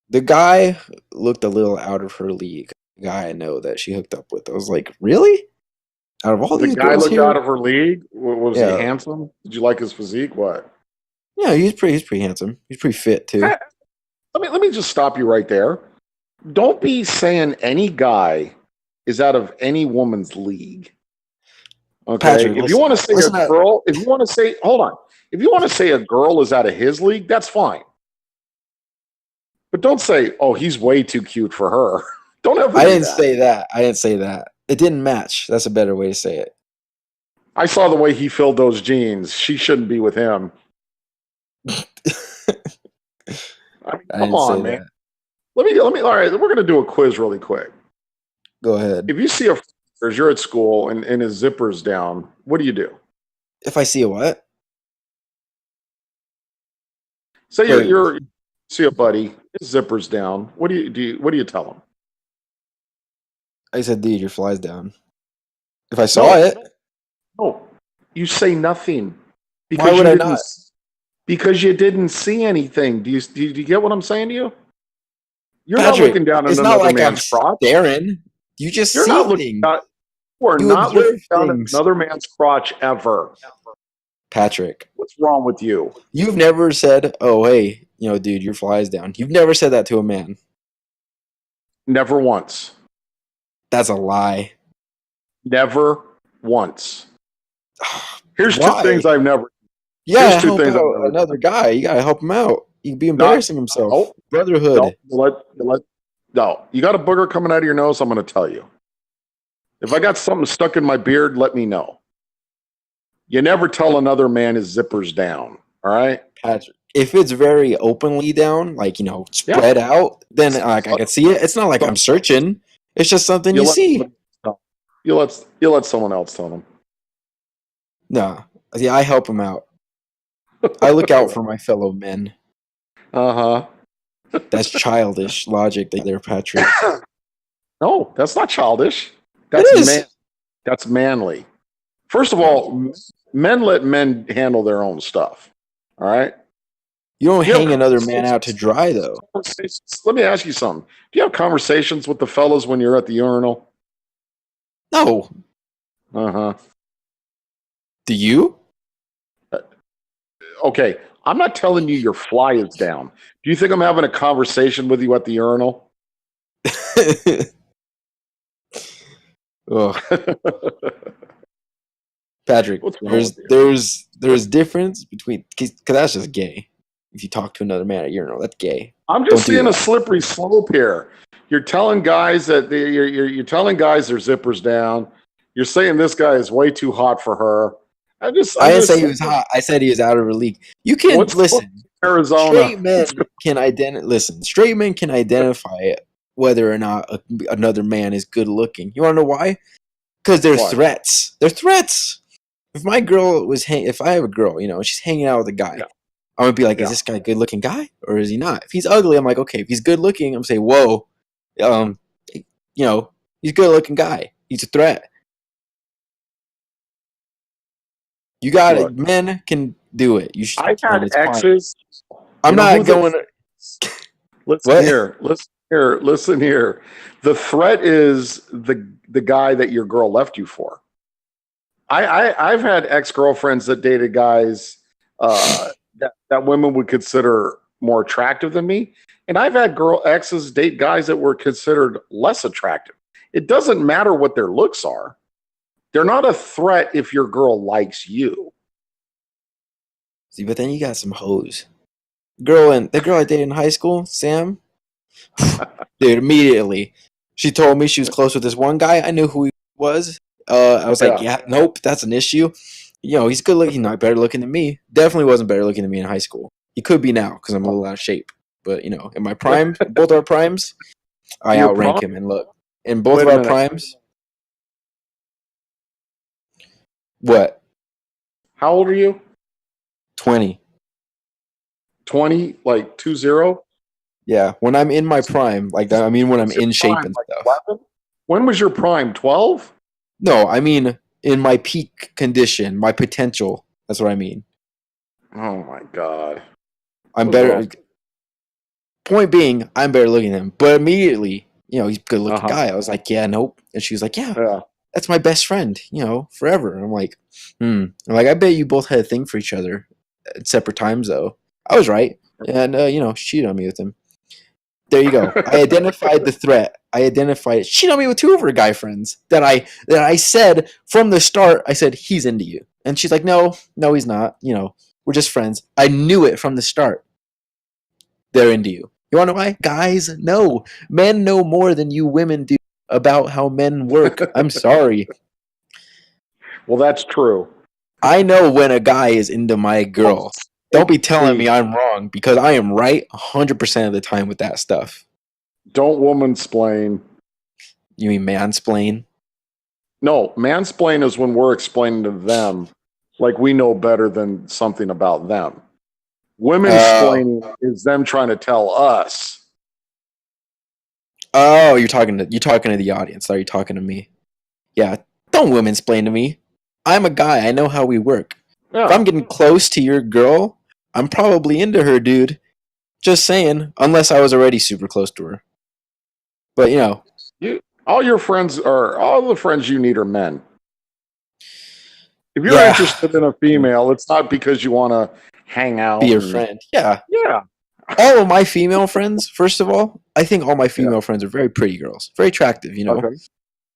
the guy looked a little out of her league. The guy I know that she hooked up with. I was like, really? Out of all The these guy girls looked here? out of her league. Was he Yeah. handsome? Did you like his physique? What? Yeah, he's pretty handsome. He's pretty fit too. Eh, let me just stop you right there. Don't be saying any guy is out of any woman's league. Okay. Patrick, If you listen want to up. say a Listen up. girl, if you want to say, hold on. If you want to say a girl is out of his league, that's fine. But don't say, oh, he's way too cute for her. Don't ever I do didn't that. say that. I didn't say that. It didn't match. That's a better way to say it. I saw the way he filled those jeans. She shouldn't be with him. I mean, I come didn't say on, man. that. All right, we're going to do a quiz really quick. Go ahead. If you see a as you're at school and his zipper's down, what do you do? If I see a what? Say Wait, you're see a buddy, his zipper's down. What what do you tell him? I said, dude, your fly's down. If I saw No, it, no. You say nothing why because would you I didn't not? see anything. Do you get what I'm saying to you? You're not Patrick, looking down at it's not another like I'm man's crotch. staring. You just You're see not looking things. down. You are You not looking observe down at things. another man's crotch ever. Patrick, What's wrong with you? you've never said, "Oh, hey, dude, your fly's down." You've never said that to a man. Never once. That's a lie. Never once. Here's two things Why? I've never. You Here's gotta two help things I've out never another done. guy. You gotta help him out. He could be Not. embarrassing himself. Nope. No. Brotherhood. No. You got a booger coming out of your nose. I'm going to tell you. If I got something stuck in my beard, let me know. You never tell another man his zipper's down. All right. Patrick. If it's very openly down, like Yeah. spread out, then like I can see it. It's not like I'm searching. It's just something You you let see. no. You let someone else tell them. No, see, I help him out. I look out for my fellow men. Uh That's childish logic there, Patrick. huh. No, that's not childish. It That's man. is. That's manly. First of No. all, men let men handle their own stuff. All right. You don't Do you have hang another man out to dry, though. conversations? Let me ask you something. Do you have conversations with the fellas when you're at the urinal? No. Uh huh. Do you? Okay. I'm not telling you your fly is down. Do you think I'm having a conversation with you at the urinal? Ugh. Patrick, What's wrong there's with you? there's difference between because that's just gay. If you talk to another man at urinal, that's gay. I'm Don't just do seeing a that. slippery slope here. You're telling guys that you're telling guys their zippers down. You're saying this guy is way too hot for her. I I'm didn't say just he was hot. I said he was out of her league. You can what's listen. Arizona. straight men can identify. Listen, straight men can identify whether or not another man is good looking. You want to know why? Because they're Why? threats. They're threats. If my girl was if I have a girl, she's hanging out with a guy, Yeah. I'm gonna be like, is Yeah. this guy a good looking guy or is he not? If he's ugly, I'm like, okay. If he's good looking, I'm gonna say, whoa, um, he's a good looking guy. He's a threat. You got it. Look, Men can do it. You should, I've and had it's fine. exes. I'm You know who not the going. listen What? here, listen here, listen here. The threat is the guy that your girl left you for. I've had ex girlfriends that dated guys that women would consider more attractive than me, and I've had girl exes date guys that were considered less attractive. It doesn't matter what their looks are. They're not a threat if your girl likes you. See, but then you got some hoes. The girl I dated in high school, Sam, dude, immediately. She told me she was close with this one guy. I knew who he was. I was like, Yeah. yeah, nope, that's an issue. He's good looking. He's not better looking than me. Definitely wasn't better looking than me in high school. He could be now because I'm a little out of shape. But in my prime, both our primes, I Your outrank prom? him. And look, in both Wait of a our minute. primes, what, How old are you? 20? 20, like 20? Yeah, when I'm in my prime, like I mean, when I'm What's your in shape prime? and Like stuff. 11? When was your prime? 12? No, I mean in my peak condition, my potential. That's what I mean. Oh my God. I'm What's wrong? better. Point being, I'm better looking than him. But immediately, he's a good looking Uh-huh. guy. I was like, yeah, nope. And she was like, yeah, Yeah. that's my best friend, forever. And I'm like, I'm like, I bet you both had a thing for each other at separate times, though. I was right. And, she cheated on me with him. There you go. I identified the threat. I identified it. She cheated on me with two of her guy friends that I said from the start, I said, he's into you. And she's like, no, he's not. We're just friends. I knew it from the start. They're into you. You want to know why? Guys, no. Men know more than you women do about how men work. I'm sorry. Well, that's true. I know when a guy is into my girl. Don't be telling me Hey, I'm wrong because I am right 100% of the time with that stuff. don't woman-splain. You mean mansplain? No, mansplain is when we're explaining to them like we know better than something about them. Oh. Women-splaining is them trying to tell us. Oh, you're talking to the audience. Are you talking to me? Yeah. Don't women explain to me. I'm a guy. I know how we work. If Yeah. I'm getting close to your girl, I'm probably into her, dude. Just saying. Unless I was already super close to her. But All the friends you need are men. If you're yeah. interested in a female, it's not because you want to hang Be out your and friend. Yeah. yeah, All of my female friends, first of all, I think all my yeah, female friends are very pretty girls. Very attractive. okay,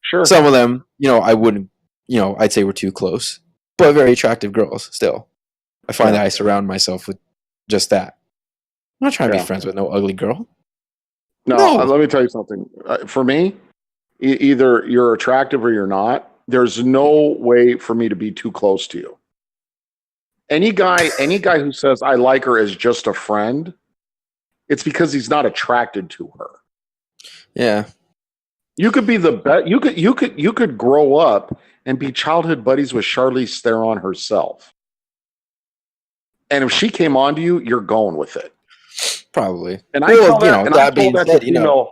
sure, Some of them, I wouldn't, I'd say we're too close. But very attractive girls still. I find yeah, that I surround myself with just that. I'm not trying to be yeah. friends with no ugly girl. No, No. let me tell you something. For me, either you're attractive or you're not. There's no way for me to be too close to you. Any guy who says I like her as just a friend, it's because he's not attracted to her. Yeah. You could be the best. You could grow up and be childhood buddies with Charlize Theron herself. And if she came on to you, you're going with it. Probably. And I Well, tell that, and I've that told being that to said, female.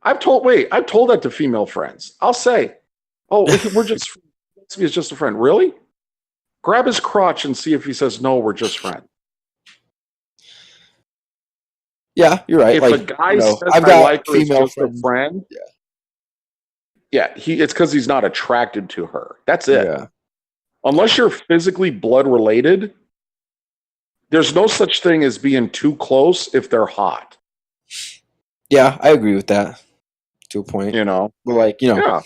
I've told that to female friends. I'll say, "Oh, we're just is just a friend." Really? Grab his crotch and see if he says no. We're just friends. yeah, you're right. If a Like, guy says I've I like got her as female just a friends. friend, yeah, it's because he's not attracted to her. That's it. Yeah. Unless you're physically blood related, there's no such thing as being too close if they're hot. Yeah, I agree with that to a point. You know? But like, Yeah.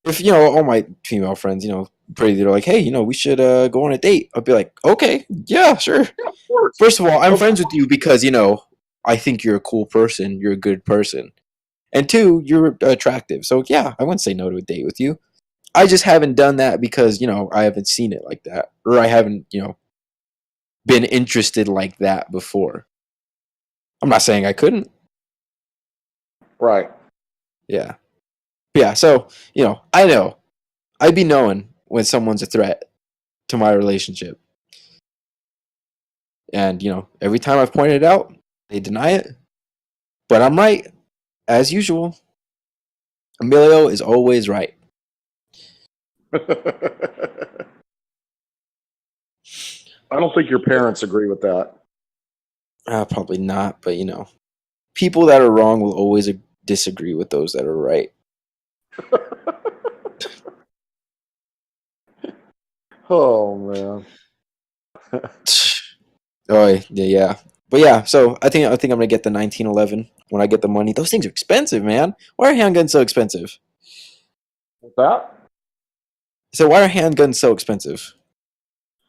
if all my female friends, pretty, they're like, hey, we should go on a date. I'll be like, okay, yeah, sure. Yeah, of course. First of all, I'm Of friends with you because I think you're a cool person. You're a good person, and two, you're attractive. So yeah, I wouldn't say no to a date with you. I just haven't done that because I haven't seen it like that, or I haven't been interested like that before. I'm not saying I couldn't. Right. Yeah. But yeah, so, I know. I'd be knowing when someone's a threat to my relationship. And, every time I've pointed it out, they deny it. But I'm right, as usual. Emilio is always right. I don't think your parents agree with that. Probably not, but, people that are wrong will always disagree with those that are right. Oh, man. Oh yeah, but yeah. So I think I'm gonna get the 1911 when I get the money. Those things are expensive, man. Why are handguns so expensive? What's that? So why are handguns so expensive?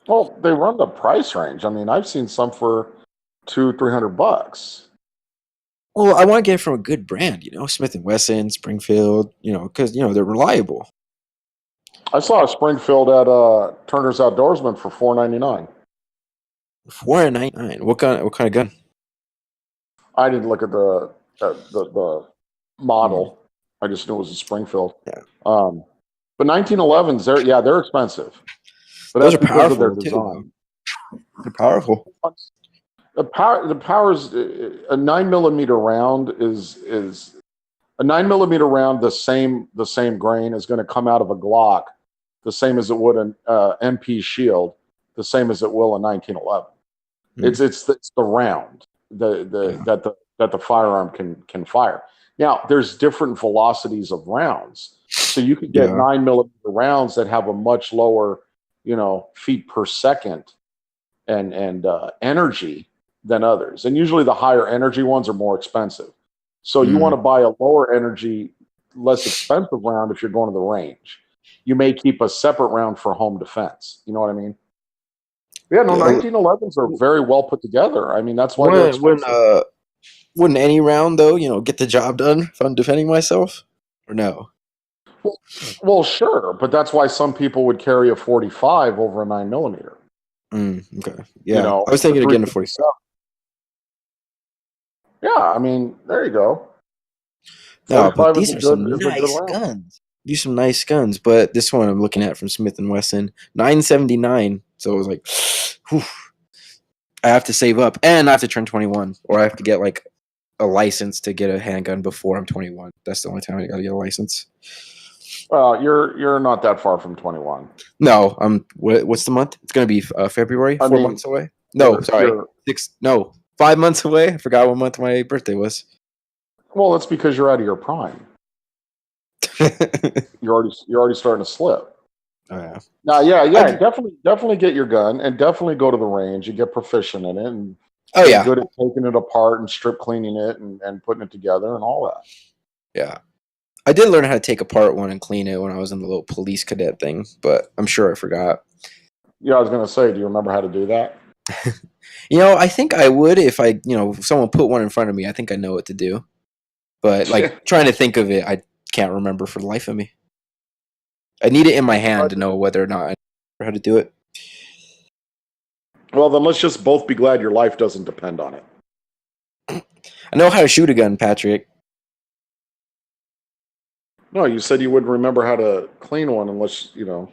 Well, they run the price range. I mean, I've seen some for $200-300. Well, I want to get it from a good brand, Smith and Wesson, Springfield, because they're reliable. I saw a Springfield at Turner's Outdoorsman for $4.99. $4.99. What kind of gun? I didn't look at the model. I just knew it was a Springfield. Yeah. But 1911s, they're expensive. But Those that's are because of their powerful too. design. They're powerful. The power's a 9mm round is a 9mm round. The same grain is going to come out of a Glock, the same as it would an MP Shield, the same as it will a 1911. It's the round that the firearm can fire. Now there's different velocities of rounds, so you could get 9mm rounds that have a much lower, feet per second and energy than others. And usually the higher energy ones are more expensive. So you want to buy a lower energy, less expensive round if you're going to the range. You may keep a separate round for home defense. You know what I mean? Yeah, no, 1911s are very well put together. I mean, that's why they're expensive. Wouldn't any round though, get the job done if I'm defending myself, or no? Well, sure, but that's why some people would carry a 45 over a 9mm. Okay, yeah, I was thinking of getting a 47. Yeah, I mean, there you go. No, but these are some nice guns. These are some nice guns, but this one I'm looking at from Smith and Wesson, $979. So it was like, whew, I have to save up, and I have to turn 21, or I have to get like a license to get a handgun before I'm 21. That's the only time I got to get a license. You're not that far from 21. No, what's the month? It's gonna be February. 4 months away. No, sorry, 5 months away. I forgot what month my birthday was. Well, that's because you're out of your prime. you're already starting to slip. Oh yeah. Now, definitely get your gun and definitely go to the range and get proficient in it and get good at taking it apart and strip cleaning it and putting it together and all that. Yeah. I did learn how to take apart one and clean it when I was in the little police cadet thing, but I'm sure I forgot. Yeah, I was going to say, do you remember how to do that? I think I would if if someone put one in front of me. I think I know what to do. But trying to think of it, I can't remember for the life of me. I need it in my hand to know whether or not I know how to do it. Well, then let's just both be glad your life doesn't depend on it. I know how to shoot a gun, Patrick. No, you said you wouldn't remember how to clean one unless, your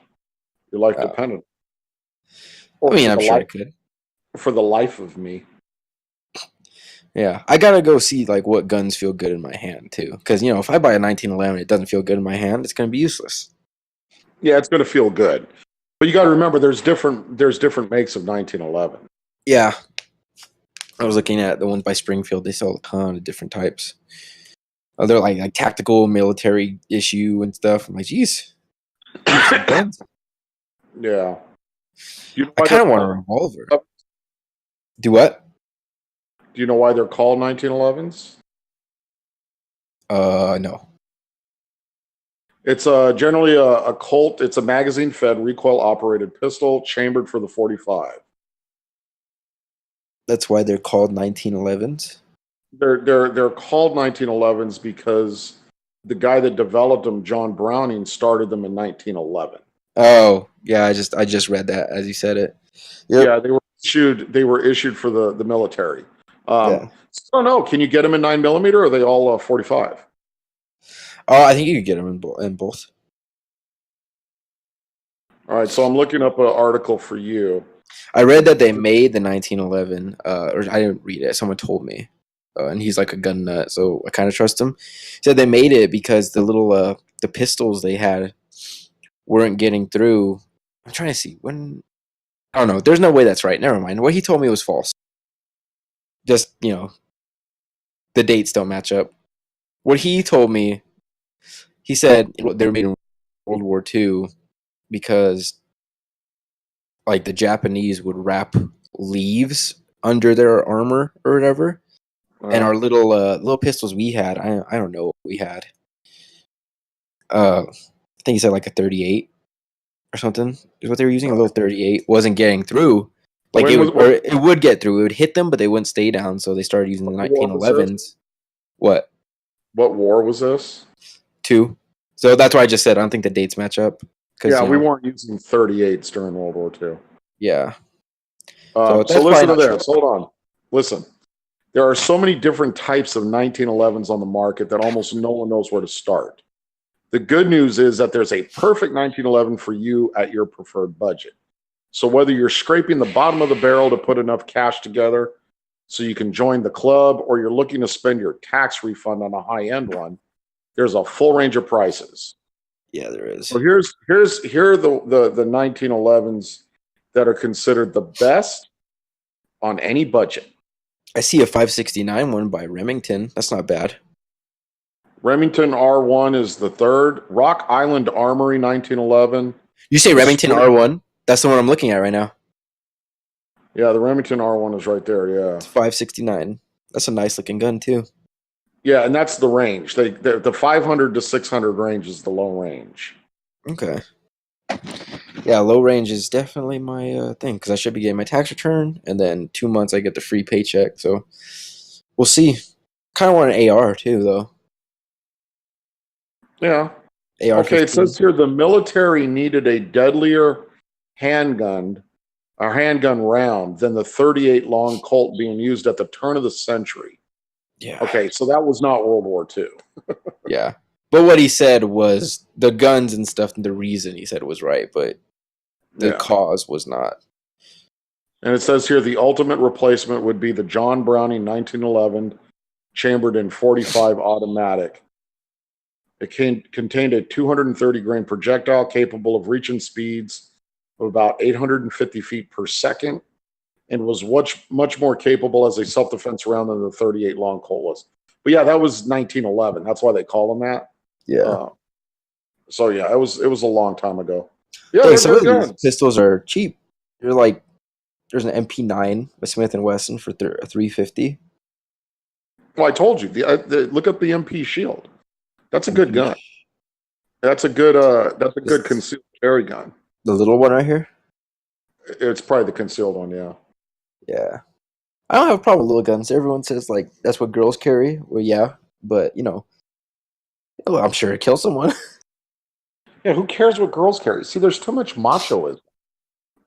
life depended. I'm sure I could. For the life of me. Yeah, I gotta go see what guns feel good in my hand too, because if I buy a 1911, it doesn't feel good in my hand. It's gonna be useless. Yeah, it's gonna feel good, but you got to remember there's different makes of 1911. Yeah, I was looking at the ones by Springfield. They sell a ton of different types. Oh, they're like tactical, military issue and stuff. I'm like, geez, guns. Yeah, I kind of want a revolver. Do what? Do you know why they're called 1911s? No. It's generally a Colt. It's a magazine-fed, recoil-operated pistol chambered for the 45. That's why they're called 1911s? They're called 1911s because the guy that developed them, John Browning, started them in 1911. Oh, yeah, I just read that as you said it. Yep. Yeah, they were issued for the military. Yeah. I don't know. Can you get them in 9mm, or are they all 45? Oh, I think you could get them in both. All right, so I'm looking up an article for you. I read that they made the 1911, or I didn't read it. Someone told me, and he's like a gun nut, so I kind of trust him. He said they made it because the pistols they had weren't getting through. I'm trying to see when. I don't know. There's no way that's right. Never mind. What he told me was false. Just the dates don't match up. What he told me, he said they were made in World War II because like the Japanese would wrap leaves under their armor or whatever. And our little pistols we had, I don't know what we had. I think he said like a 38 or something is what they were using. A little 38 wasn't getting through. Like it would get through. It would hit them, but they wouldn't stay down. So they started using the 1911s. What? What war was this? 2. So that's why I just said I don't think the dates match up. Yeah, we weren't using 38s during World War II. Yeah. So listen to this. Hold on. Listen. There are so many different types of 1911s on the market that almost no one knows where to start. The good news is that there's a perfect 1911 for you at your preferred budget. So whether you're scraping the bottom of the barrel to put enough cash together so you can join the club, or you're looking to spend your tax refund on a high-end one, there's a full range of prices. Yeah, there is. So here are the 1911s that are considered the best on any budget. I see a 569 one by Remington. That's not bad. Remington R1 is the third. Rock Island Armory 1911. You say Remington R1? That's the one I'm looking at right now. Yeah, the Remington R1 is right there, yeah. It's 569. That's a nice looking gun too. Yeah, and that's the range. The 500 to 600 range is the low range. Okay. Yeah, low range is definitely my thing because I should be getting my tax return, and then 2 months I get the free paycheck. So we'll see. Kind of want an AR too, though. Yeah. AR. Okay, it says here the military needed a deadlier handgun round than the 38 long Colt being used at the turn of the century. Yeah. Okay, so that was not World War II. Yeah. But what he said was the guns and stuff, and the reason he said was right, but the cause was not. And it says here the ultimate replacement would be the John Browning 1911 chambered in 45 automatic. It contained a 230 grain projectile capable of reaching speeds of about 850 feet per second, and was much more capable as a self-defense round than the 38 long Colt was. But yeah, that was 1911. That's why they call them that. Yeah. So yeah, it was a long time ago. Yeah, hey, some of these pistols are cheap. They're like, there's an MP9 by Smith & Wesson for $350. Well, I told you. Look up the MP Shield. That's a good gun. That's a good concealed carry gun. The little one right here? It's probably the concealed one, yeah. Yeah. I don't have a problem with little guns. Everyone says like that's what girls carry. Well, yeah, but I'm sure it kills someone. Yeah, who cares what girls carry? See, there's too much machoism,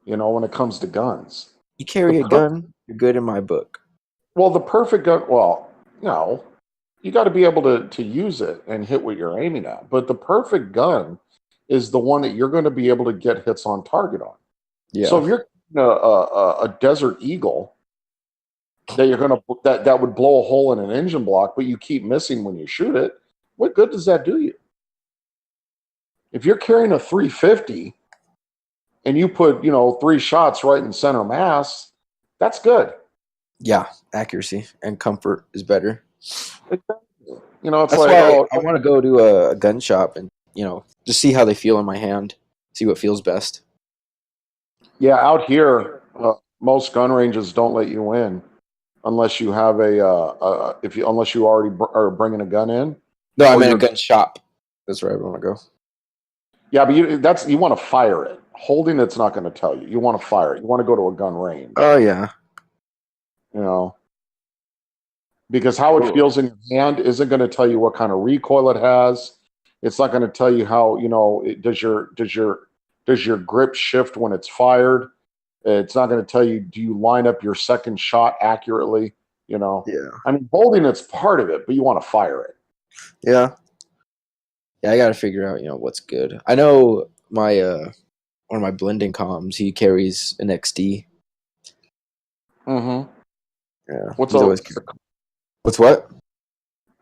when it comes to guns. You carry a gun, you're good in my book. Well, the perfect gun, you got to be able to use it and hit what you're aiming at. But the perfect gun is the one that you're going to be able to get hits on target on. Yeah. So if you're a Desert Eagle that would blow a hole in an engine block, but you keep missing when you shoot it, what good does that do you? If you're carrying a 350 and you put 3 shots right in center mass, that's good. Yeah, accuracy and comfort is better. It's that's why I want to go to a gun shop and just see how they feel in my hand, see what feels best. Yeah, out here, most gun ranges don't let you in unless you have unless you already are bringing a gun in. No, I'm in a gun shop. That's where I want to go. Yeah, but you want to fire it. Holding it's not going to tell you. You want to fire it. You want to go to a gun range. Oh yeah. Because how it feels in your hand isn't going to tell you what kind of recoil it has. It's not going to tell you how does your grip shift when it's fired. It's not going to tell you, do you line up your second shot accurately? You know, Yeah. I mean, holding it's part of it, but you want to fire it. Yeah. Yeah, I got to figure out, what's good. I know my one of my blending comms, he carries an XD. Mm-hmm. Yeah, What's he's a, always. What's what?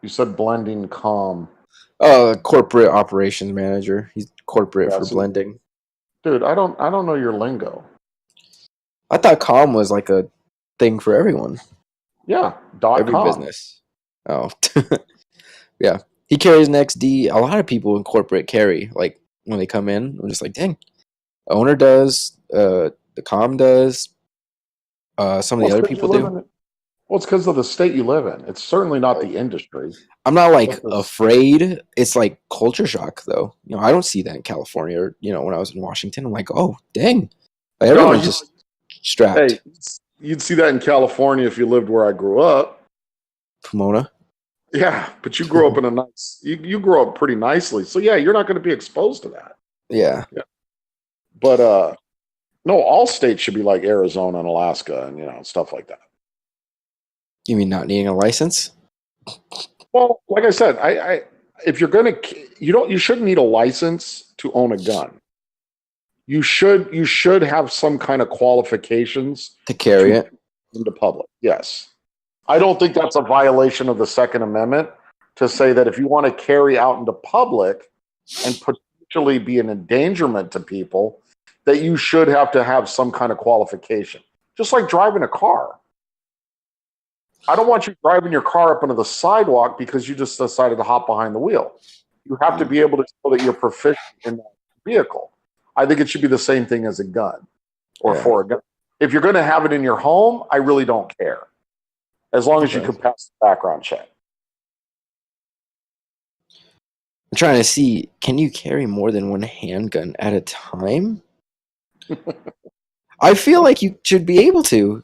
you said blending calm. Corporate operations manager. He's corporate Yeah, for see, blending. dude, I don't know your lingo. I thought calm was like a thing for everyone, Yeah, every .com. business. Oh, yeah. He carries an XD. A lot of people in corporate carry, like when they come in. I'm just like, dang. Owner does. The calm does. Some of Well, the it's other because you people live do. in. Well, it's because of the state you live in. It's certainly not Like, the industry. I'm not That's like the- afraid. It's like culture shock, though. I don't see that in California or when I was in Washington. I'm like, oh, dang. Like, No, everyone's just hey, strapped. you'd see that in California if you lived where I grew up. Pomona. Yeah, but you grew up in a nice. You grew up pretty nicely, so yeah, you're not going to be exposed to that. Yeah. Yeah, but no, all states should be like Arizona and Alaska and stuff like that. You mean not needing a license? Well, like I said, I if you're gonna you shouldn't need a license to own a gun. You should have some kind of qualifications To carry to it? into public. Yes, I don't think that's a violation of the Second Amendment to say that if you want to carry out into public and potentially be an endangerment to people, that you should have to have some kind of qualification. Just like driving a car. I don't want you driving your car up onto the sidewalk because you just decided to hop behind the wheel. You have to Mm, be able to show that you're proficient in that vehicle. I think it should be the same thing as a gun or yeah. for a gun. If you're going to have it in your home, I really don't care. As long as you Okay. can pass the background check. I'm trying to see, can you carry more than one handgun at a time? I feel like you should be able to,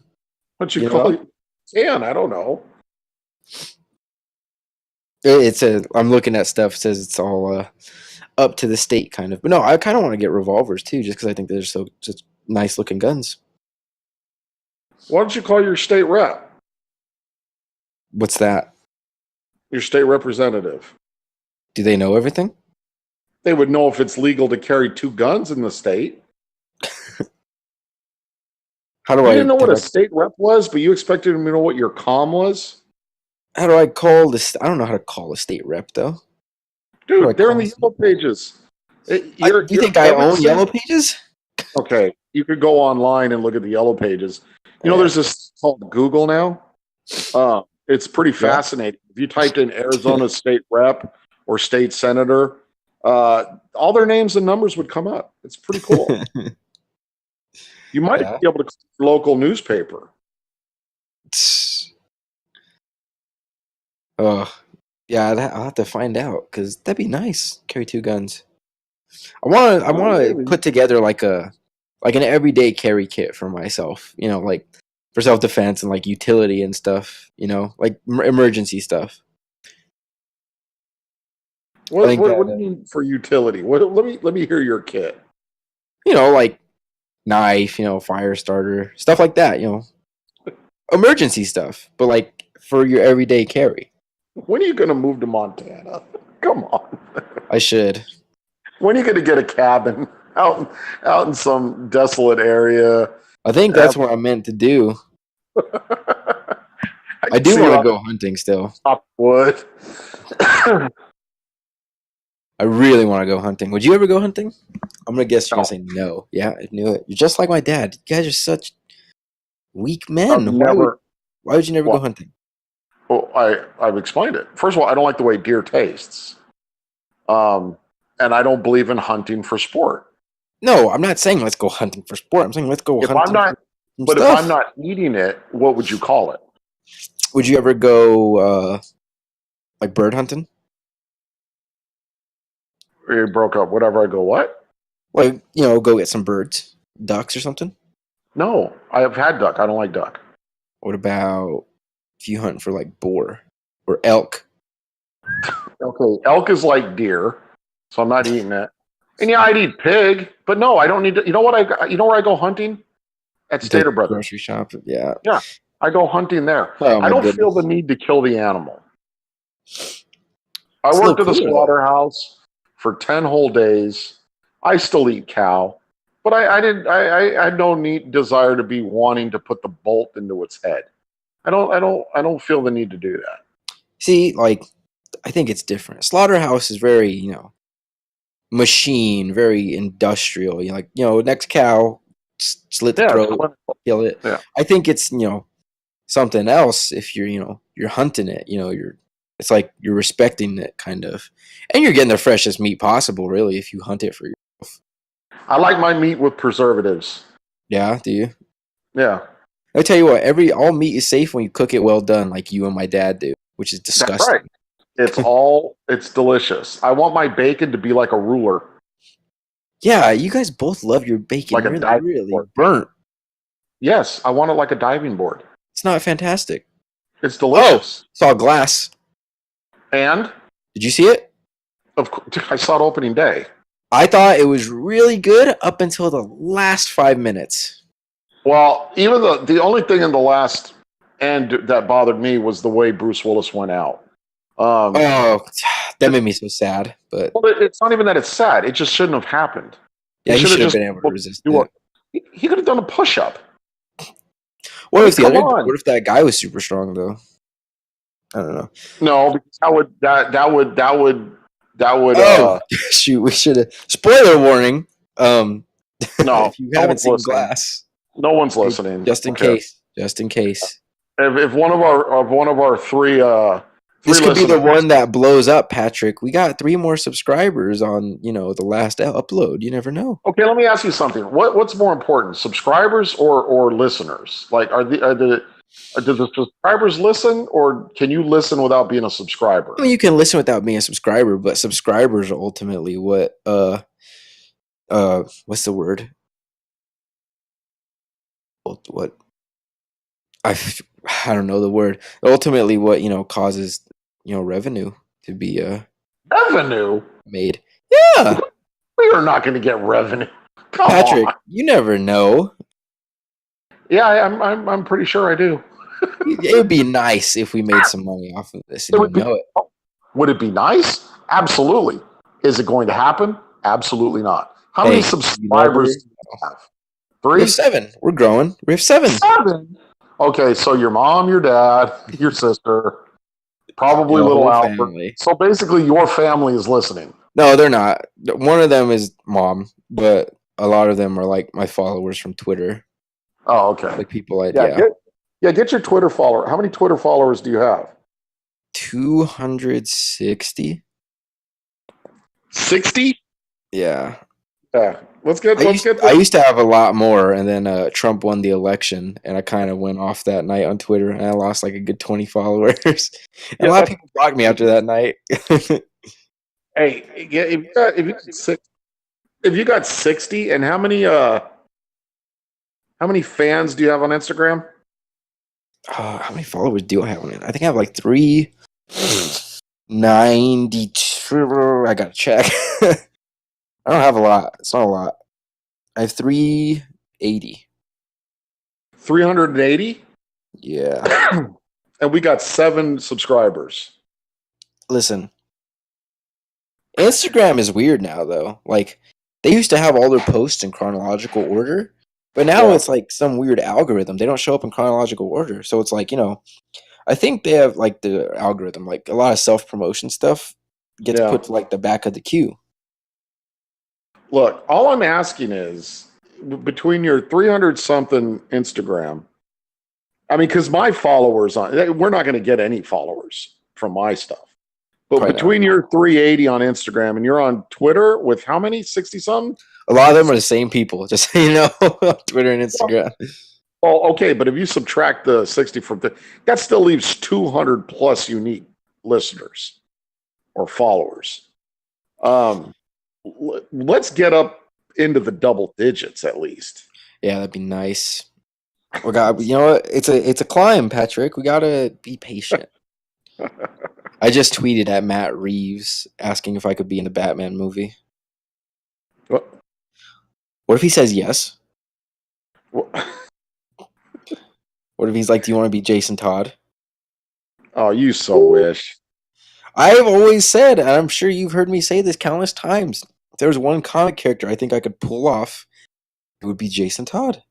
What you you call know? it? Can, I don't know. I'm looking at stuff, it says it's all up to the state kind of. But no, I kind of want to get revolvers too, just because I think they're so just nice looking guns. Why don't you call your state rep, What's that? your state representative? Do they know everything? They would know if it's legal to carry two guns in the state. How do You I didn't know how what do a I state rep was, but you expected them to know what your comm was? how do I call this? I don't know how to call a state rep though. How do I Dude, they're in call? the yellow pages. Do you think I Every own Yellow single. Pages? Okay, you could go online and look at the yellow pages. Yeah. There's this called Google now. It's pretty Yeah. fascinating. If you typed in Arizona state rep or state senator, all their names and numbers would come up. It's pretty cool. You might Yeah. be able to call your local newspaper. Oh, yeah. I'll have to find out because that'd be nice. Carry two guns. I Well, want to maybe. put together like an everyday carry kit for myself. Like for self defense and like utility and stuff. Like emergency stuff. I What, think what, that what do you mean for utility? Let me hear your kit. like knife, fire starter, stuff like that. Emergency stuff, but like for your everyday carry. When are you going to move to Montana? Come on. I should. When are you going to get a cabin out in some desolate area? I think Have, that's what I'm meant to do. I I can do see you want to on go hunting still. top of wood. I really want to go hunting. Would you ever go hunting? I'm gonna guess you're gonna No, say no. Yeah, I knew it. You're just like my dad. You guys are such weak I've men. never. Why would you never go Well, hunting? I've explained it. First of all, I don't like the way deer tastes, um, and I don't believe in hunting for sport. No, I'm not saying let's go hunting for sport. I'm saying let's go If I'm hunting not, for some but if I'm stuff. not eating it, what would you call it? Would you ever go like bird hunting? You broke up. Whatever. I go. What? Like go get some birds, ducks or something. No, I have had duck. I don't like duck. What about if you hunt for like boar or elk? Okay, elk is like deer, so I'm not eating it. And yeah, I'd eat pig, but no, I don't need to. You know what? You know where I go hunting? at The Stater Brothers. grocery shop. Yeah. Yeah, I go hunting there. Oh I my don't feel the goodness. need to kill the animal. I It's a little worked at the cooler though. slaughterhouse for 10 whole days. I still eat cow, but I didn't. I had no need desire to be wanting to put the bolt into its head. I don't feel the need to do that. See, like I think it's different. Slaughterhouse is very, machine, very industrial. You like, next cow, slit the Yeah, it's throat, clinical. kill it. Yeah, I think it's, something else if you're, you're hunting it, it's like you're respecting it kind of. And you're getting the freshest meat possible, really, if you hunt it for yourself. I like my meat with preservatives. Yeah, do you? Yeah, I tell you what, all meat is safe when you cook it well done, like you and my dad do, which is that's right. disgusting. It's delicious. I want my bacon to be like a ruler, Yeah, you guys both love your bacon like a really, diving really board. burnt. Yes, I want it like a diving board. It's not fantastic. It's Oh, delicious. saw glass. And Did you see it? of course, I saw it opening day. I thought it was really good up until the last 5 minutes. Well, even the only thing in the last end that bothered me was the way Bruce Willis went out. Oh, that made me so sad. But Well, it's not even that it's sad. It just shouldn't have happened. He yeah, he should have should have just been able to resist do it. it. He could have done a push up. What if Come on. What if that guy was super strong though? I don't know. No, because that would Oh shoot, we should have. Spoiler warning. no, If you no haven't one's seen listening. Glass, No one's listening. just in Okay. case. Just in case. If one of our three This could be the listeners. one that blows up, Patrick. We got 3 more subscribers on, the last upload. You never know. Okay, let me ask you something. What's more important, subscribers or listeners? Like, do the subscribers listen, or can you listen without being a subscriber? I mean, you can listen without being a subscriber, but subscribers are ultimately what what's the word? What I I don't know the word. Ultimately, what causes revenue to be Revenue? made. Yeah, We are not going to get revenue. Come Patrick, on. you never know. Yeah, I'm pretty sure I do. It would be nice if we made some money off of this, and It you would be. know it. Would it be nice? Absolutely. Is it going to happen? Absolutely not. How many Hey, you never. subscribers do you have? We have 3? 7. We're growing. We have 7. 7. Okay, so your mom, your dad, your sister, probably The little whole Albert. family. So basically, your family is listening. No, they're not. One of them is mom, but a lot of them are like my followers from Twitter. Oh, okay. Like people Yeah, yeah. get your Twitter follower. How many Twitter followers do you have? 260. 60? Yeah. Yeah. Let's get I the used to have a lot more, and then Trump won the election, and I kind of went off that night on Twitter, and I lost like a good 20 followers. And a yeah. lot of people blocked me after that night. Hey, yeah, if you got 60, and how many fans do you have on Instagram? How many followers do I have on it? I think I have like 392. I gotta check. I don't have a lot. It's not a lot. I have 380. 380? Yeah. And we got 7 subscribers. Listen, Instagram is weird now, though. Like, they used to have all their posts in chronological order, but now Yeah. it's like some weird algorithm. They don't show up in chronological order. So it's like, I think they have like the algorithm, like a lot of self promotion stuff gets Yeah. put to like the back of the queue. Look, all I'm asking is between your 300 something Instagram, I mean, because my followers we're not going to get any followers from my stuff. But Probably between your 380 on Instagram and you're on Twitter with how many? 60 something? A lot of them are the same people, just so you know, on Twitter and Instagram. Well, okay, but if you subtract the 60 from that still leaves 200 plus unique listeners or followers. Let's get up into the double digits at least. Yeah, that'd be nice. We got, you know what? It's a climb, Patrick. We gotta be patient. I just tweeted at Matt Reeves asking if I could be in the Batman movie. What? What if he says yes? What if he's like, "Do you want to be Jason Todd?" Oh, you so wish. I've always said, and I'm sure you've heard me say this countless times. If there was one comic character I think I could pull off, it would be Jason Todd.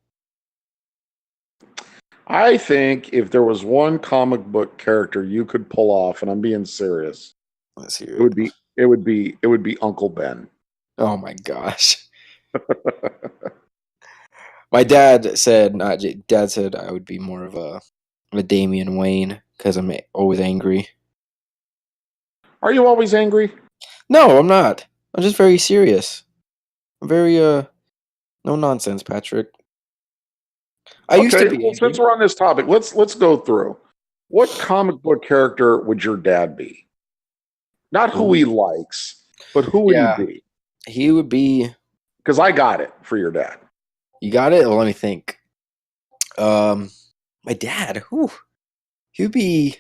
I think if there was one comic book character you could pull off, and I'm being serious, Let's hear it would it. be it would be it would be Uncle Ben. Oh my gosh. My dad said, not dad said I would be more of a Damian Wayne because I'm always angry. Are you always angry? No, I'm not. I'm just very serious. I'm very no nonsense, Patrick. I used to Okay, be well, since angry. we're on this topic, let's go through. What comic book character would your dad be? Not who he Ooh. likes, but who would he Yeah, be? he would be. Because I got it for your dad. You got it. Well, let me think. Um, my dad. Whew, he'd be.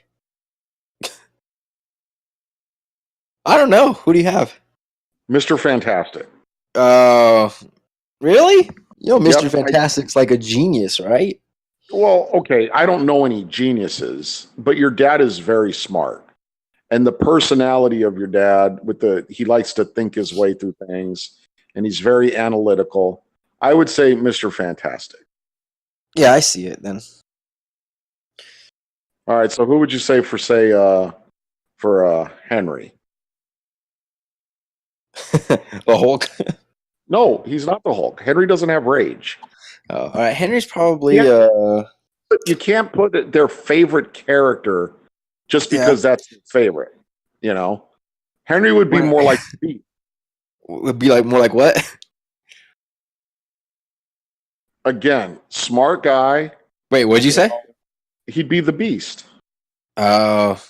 I don't know. Who do you have? Mr. Fantastic. Uh, really? Mr. Yep. Fantastic's like a genius, right? Well, okay, I don't know any geniuses, but your dad is very smart. And the personality of your dad he likes to think his way through things and he's very analytical. I would say Mr. Fantastic. Yeah, I see it then. All right, so who would you say for Henry? The Hulk. No, he's not the Hulk. Henry doesn't have rage. Oh, all right. Henry's Yeah, probably you can't put their favorite character just yeah. because that's their favorite. You know, Henry would be Wait, more like Beast. would be like more like what? Again, smart guy. Wait, what'd you You say? know, he'd be the Beast. Oh,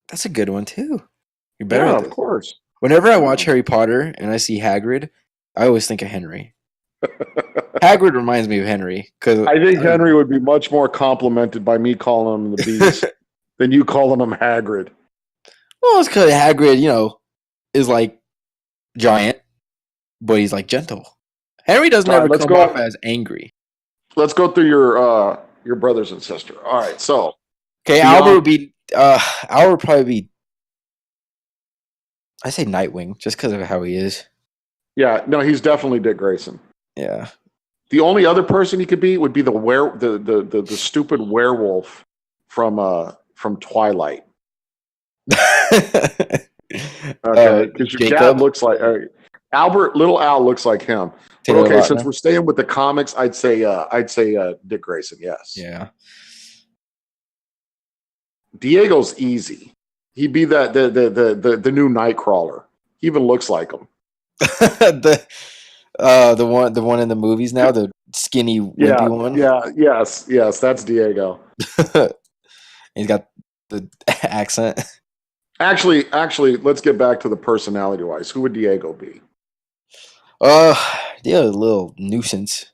that's a good one too. You're better Yeah, at of this. course. Whenever I watch Yeah. Harry Potter and I see Hagrid, I always think of Henry. Hagrid reminds me of Henry because I think Henry would be much more complimented by me calling him the Beast than you calling him Hagrid. well, it's because Hagrid, is like giant, but he's like gentle. Henry doesn't All right, ever come off as angry. let's go through your brothers and sister. All right, so Okay, Albert Bianca. would be. Albert would probably be. I say Nightwing just because of how he is. Yeah, no, he's definitely Dick Grayson. Yeah. The only other person he could be would be the stupid werewolf from Twilight. Okay, because your dad Jacob looks like Little Al looks like him. But Taylor okay, since Lautner. we're staying with the comics, I'd say Dick Grayson. Yes. Yeah. Diego's easy. He'd be the new Nightcrawler. He even looks like him. the one in the movies now, the skinny wimpy one. Yes, that's Diego. He's got the accent. Actually, let's get back to the personality wise. Who would Diego be? Uh, Diego's a little nuisance.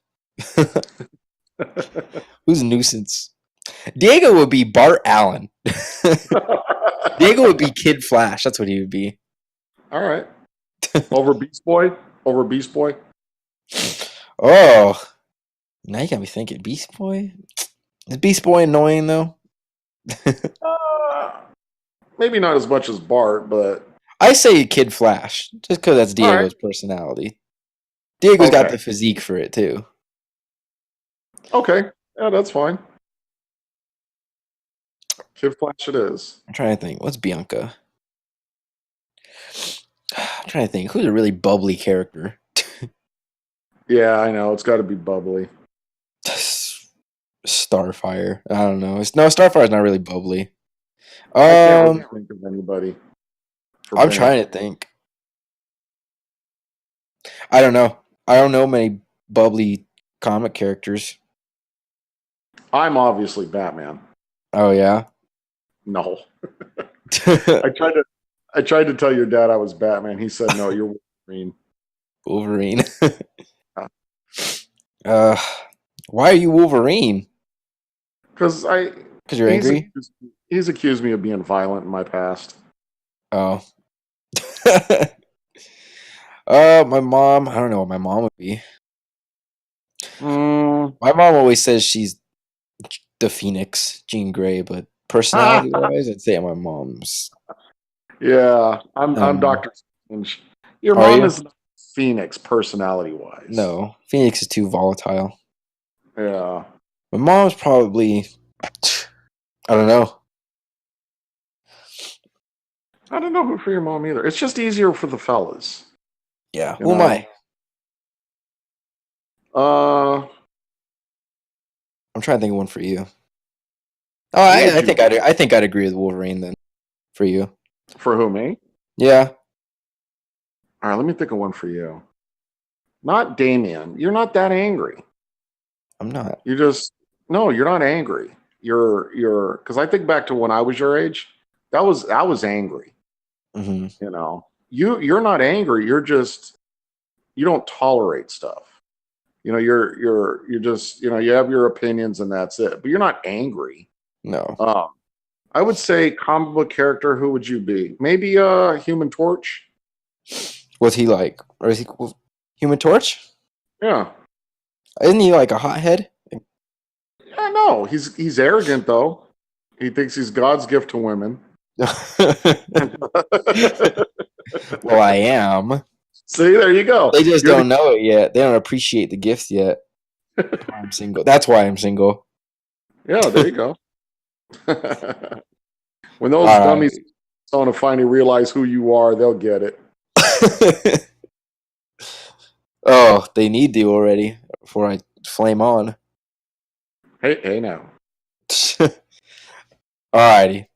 Who's a nuisance? Diego would be Bart Allen. Diego would be Kid Flash. That's what he would be. All right. Over Beast Boy? Over Beast Boy? Oh, now you got me thinking. Beast Boy? Is Beast Boy annoying though? Maybe not as much as Bart, but I say Kid Flash, just because that's all right. Diego's personality. Diego's got Okay. the physique for it too. Okay. Yeah, that's fine. Kid Flash it is. I'm trying to think. What's Bianca? I'm trying to think. Who's a really bubbly character? Yeah, I know. It's got to be bubbly. Starfire. I don't know. Starfire's not really bubbly. I can't really think of anybody. I'm trying to think. I don't know. I don't know many bubbly comic characters. I'm obviously Batman. Oh yeah. No. I tried to tell your dad I was Batman. He said no, you're Wolverine. Wolverine. uh, why are you Wolverine? Because you're angry. He's accused me of being violent in my past. Oh. My mom. I don't know what my mom would be. My mom always says she's the Phoenix, Jean Grey, but personality wise, I'd say my mom's. Yeah, I'm Um, Doctor Strange. Your are mom you? is not Phoenix personality wise. No, Phoenix is too volatile. Yeah, My mom's probably, I don't know. I don't know who for your mom either. It's just easier for the fellas, Yeah, you who am I? know. Uh, I'm trying to think of one for you. Oh, who would I you think I think I'd agree with Wolverine then for you. for who me? Yeah, All right, let me think of one for you. Not Damien. You're not that angry. I'm not. You just no, you're not angry. You're because I think back to when I was your age. I was angry. Hmm. You know, you're not angry. You're just you don't tolerate stuff. You know, you're just you know you have your opinions and that's it. But you're not angry. No. Um, I would say comic book character. Who would you be? Maybe Human Torch. What's he like? Or is he Human Torch? Yeah, Isn't he like a hothead? I know he's arrogant though. He thinks he's God's gift to women. Well, I am. See, there you go. They just You're the don't know it yet. They don't appreciate the gifts yet. That's why I'm single. That's why I'm single. yeah, there you go. When those All right. dummies want to finally realize who you are, they'll get it. Oh, they need to already before I flame on. Hey now. Alrighty.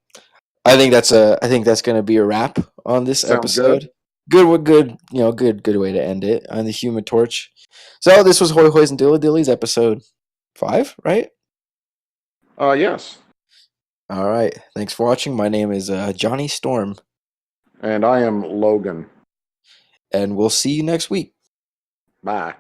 I think that's gonna be a wrap on this Sounds good. episode. Good, good way to end it on the Human Torch. So this was Hoy Hoys and Dilly Dillies, episode 5, right? Yes. All right. Thanks for watching. My name is Johnny Storm, And I am Logan. and we'll see you next week. Bye.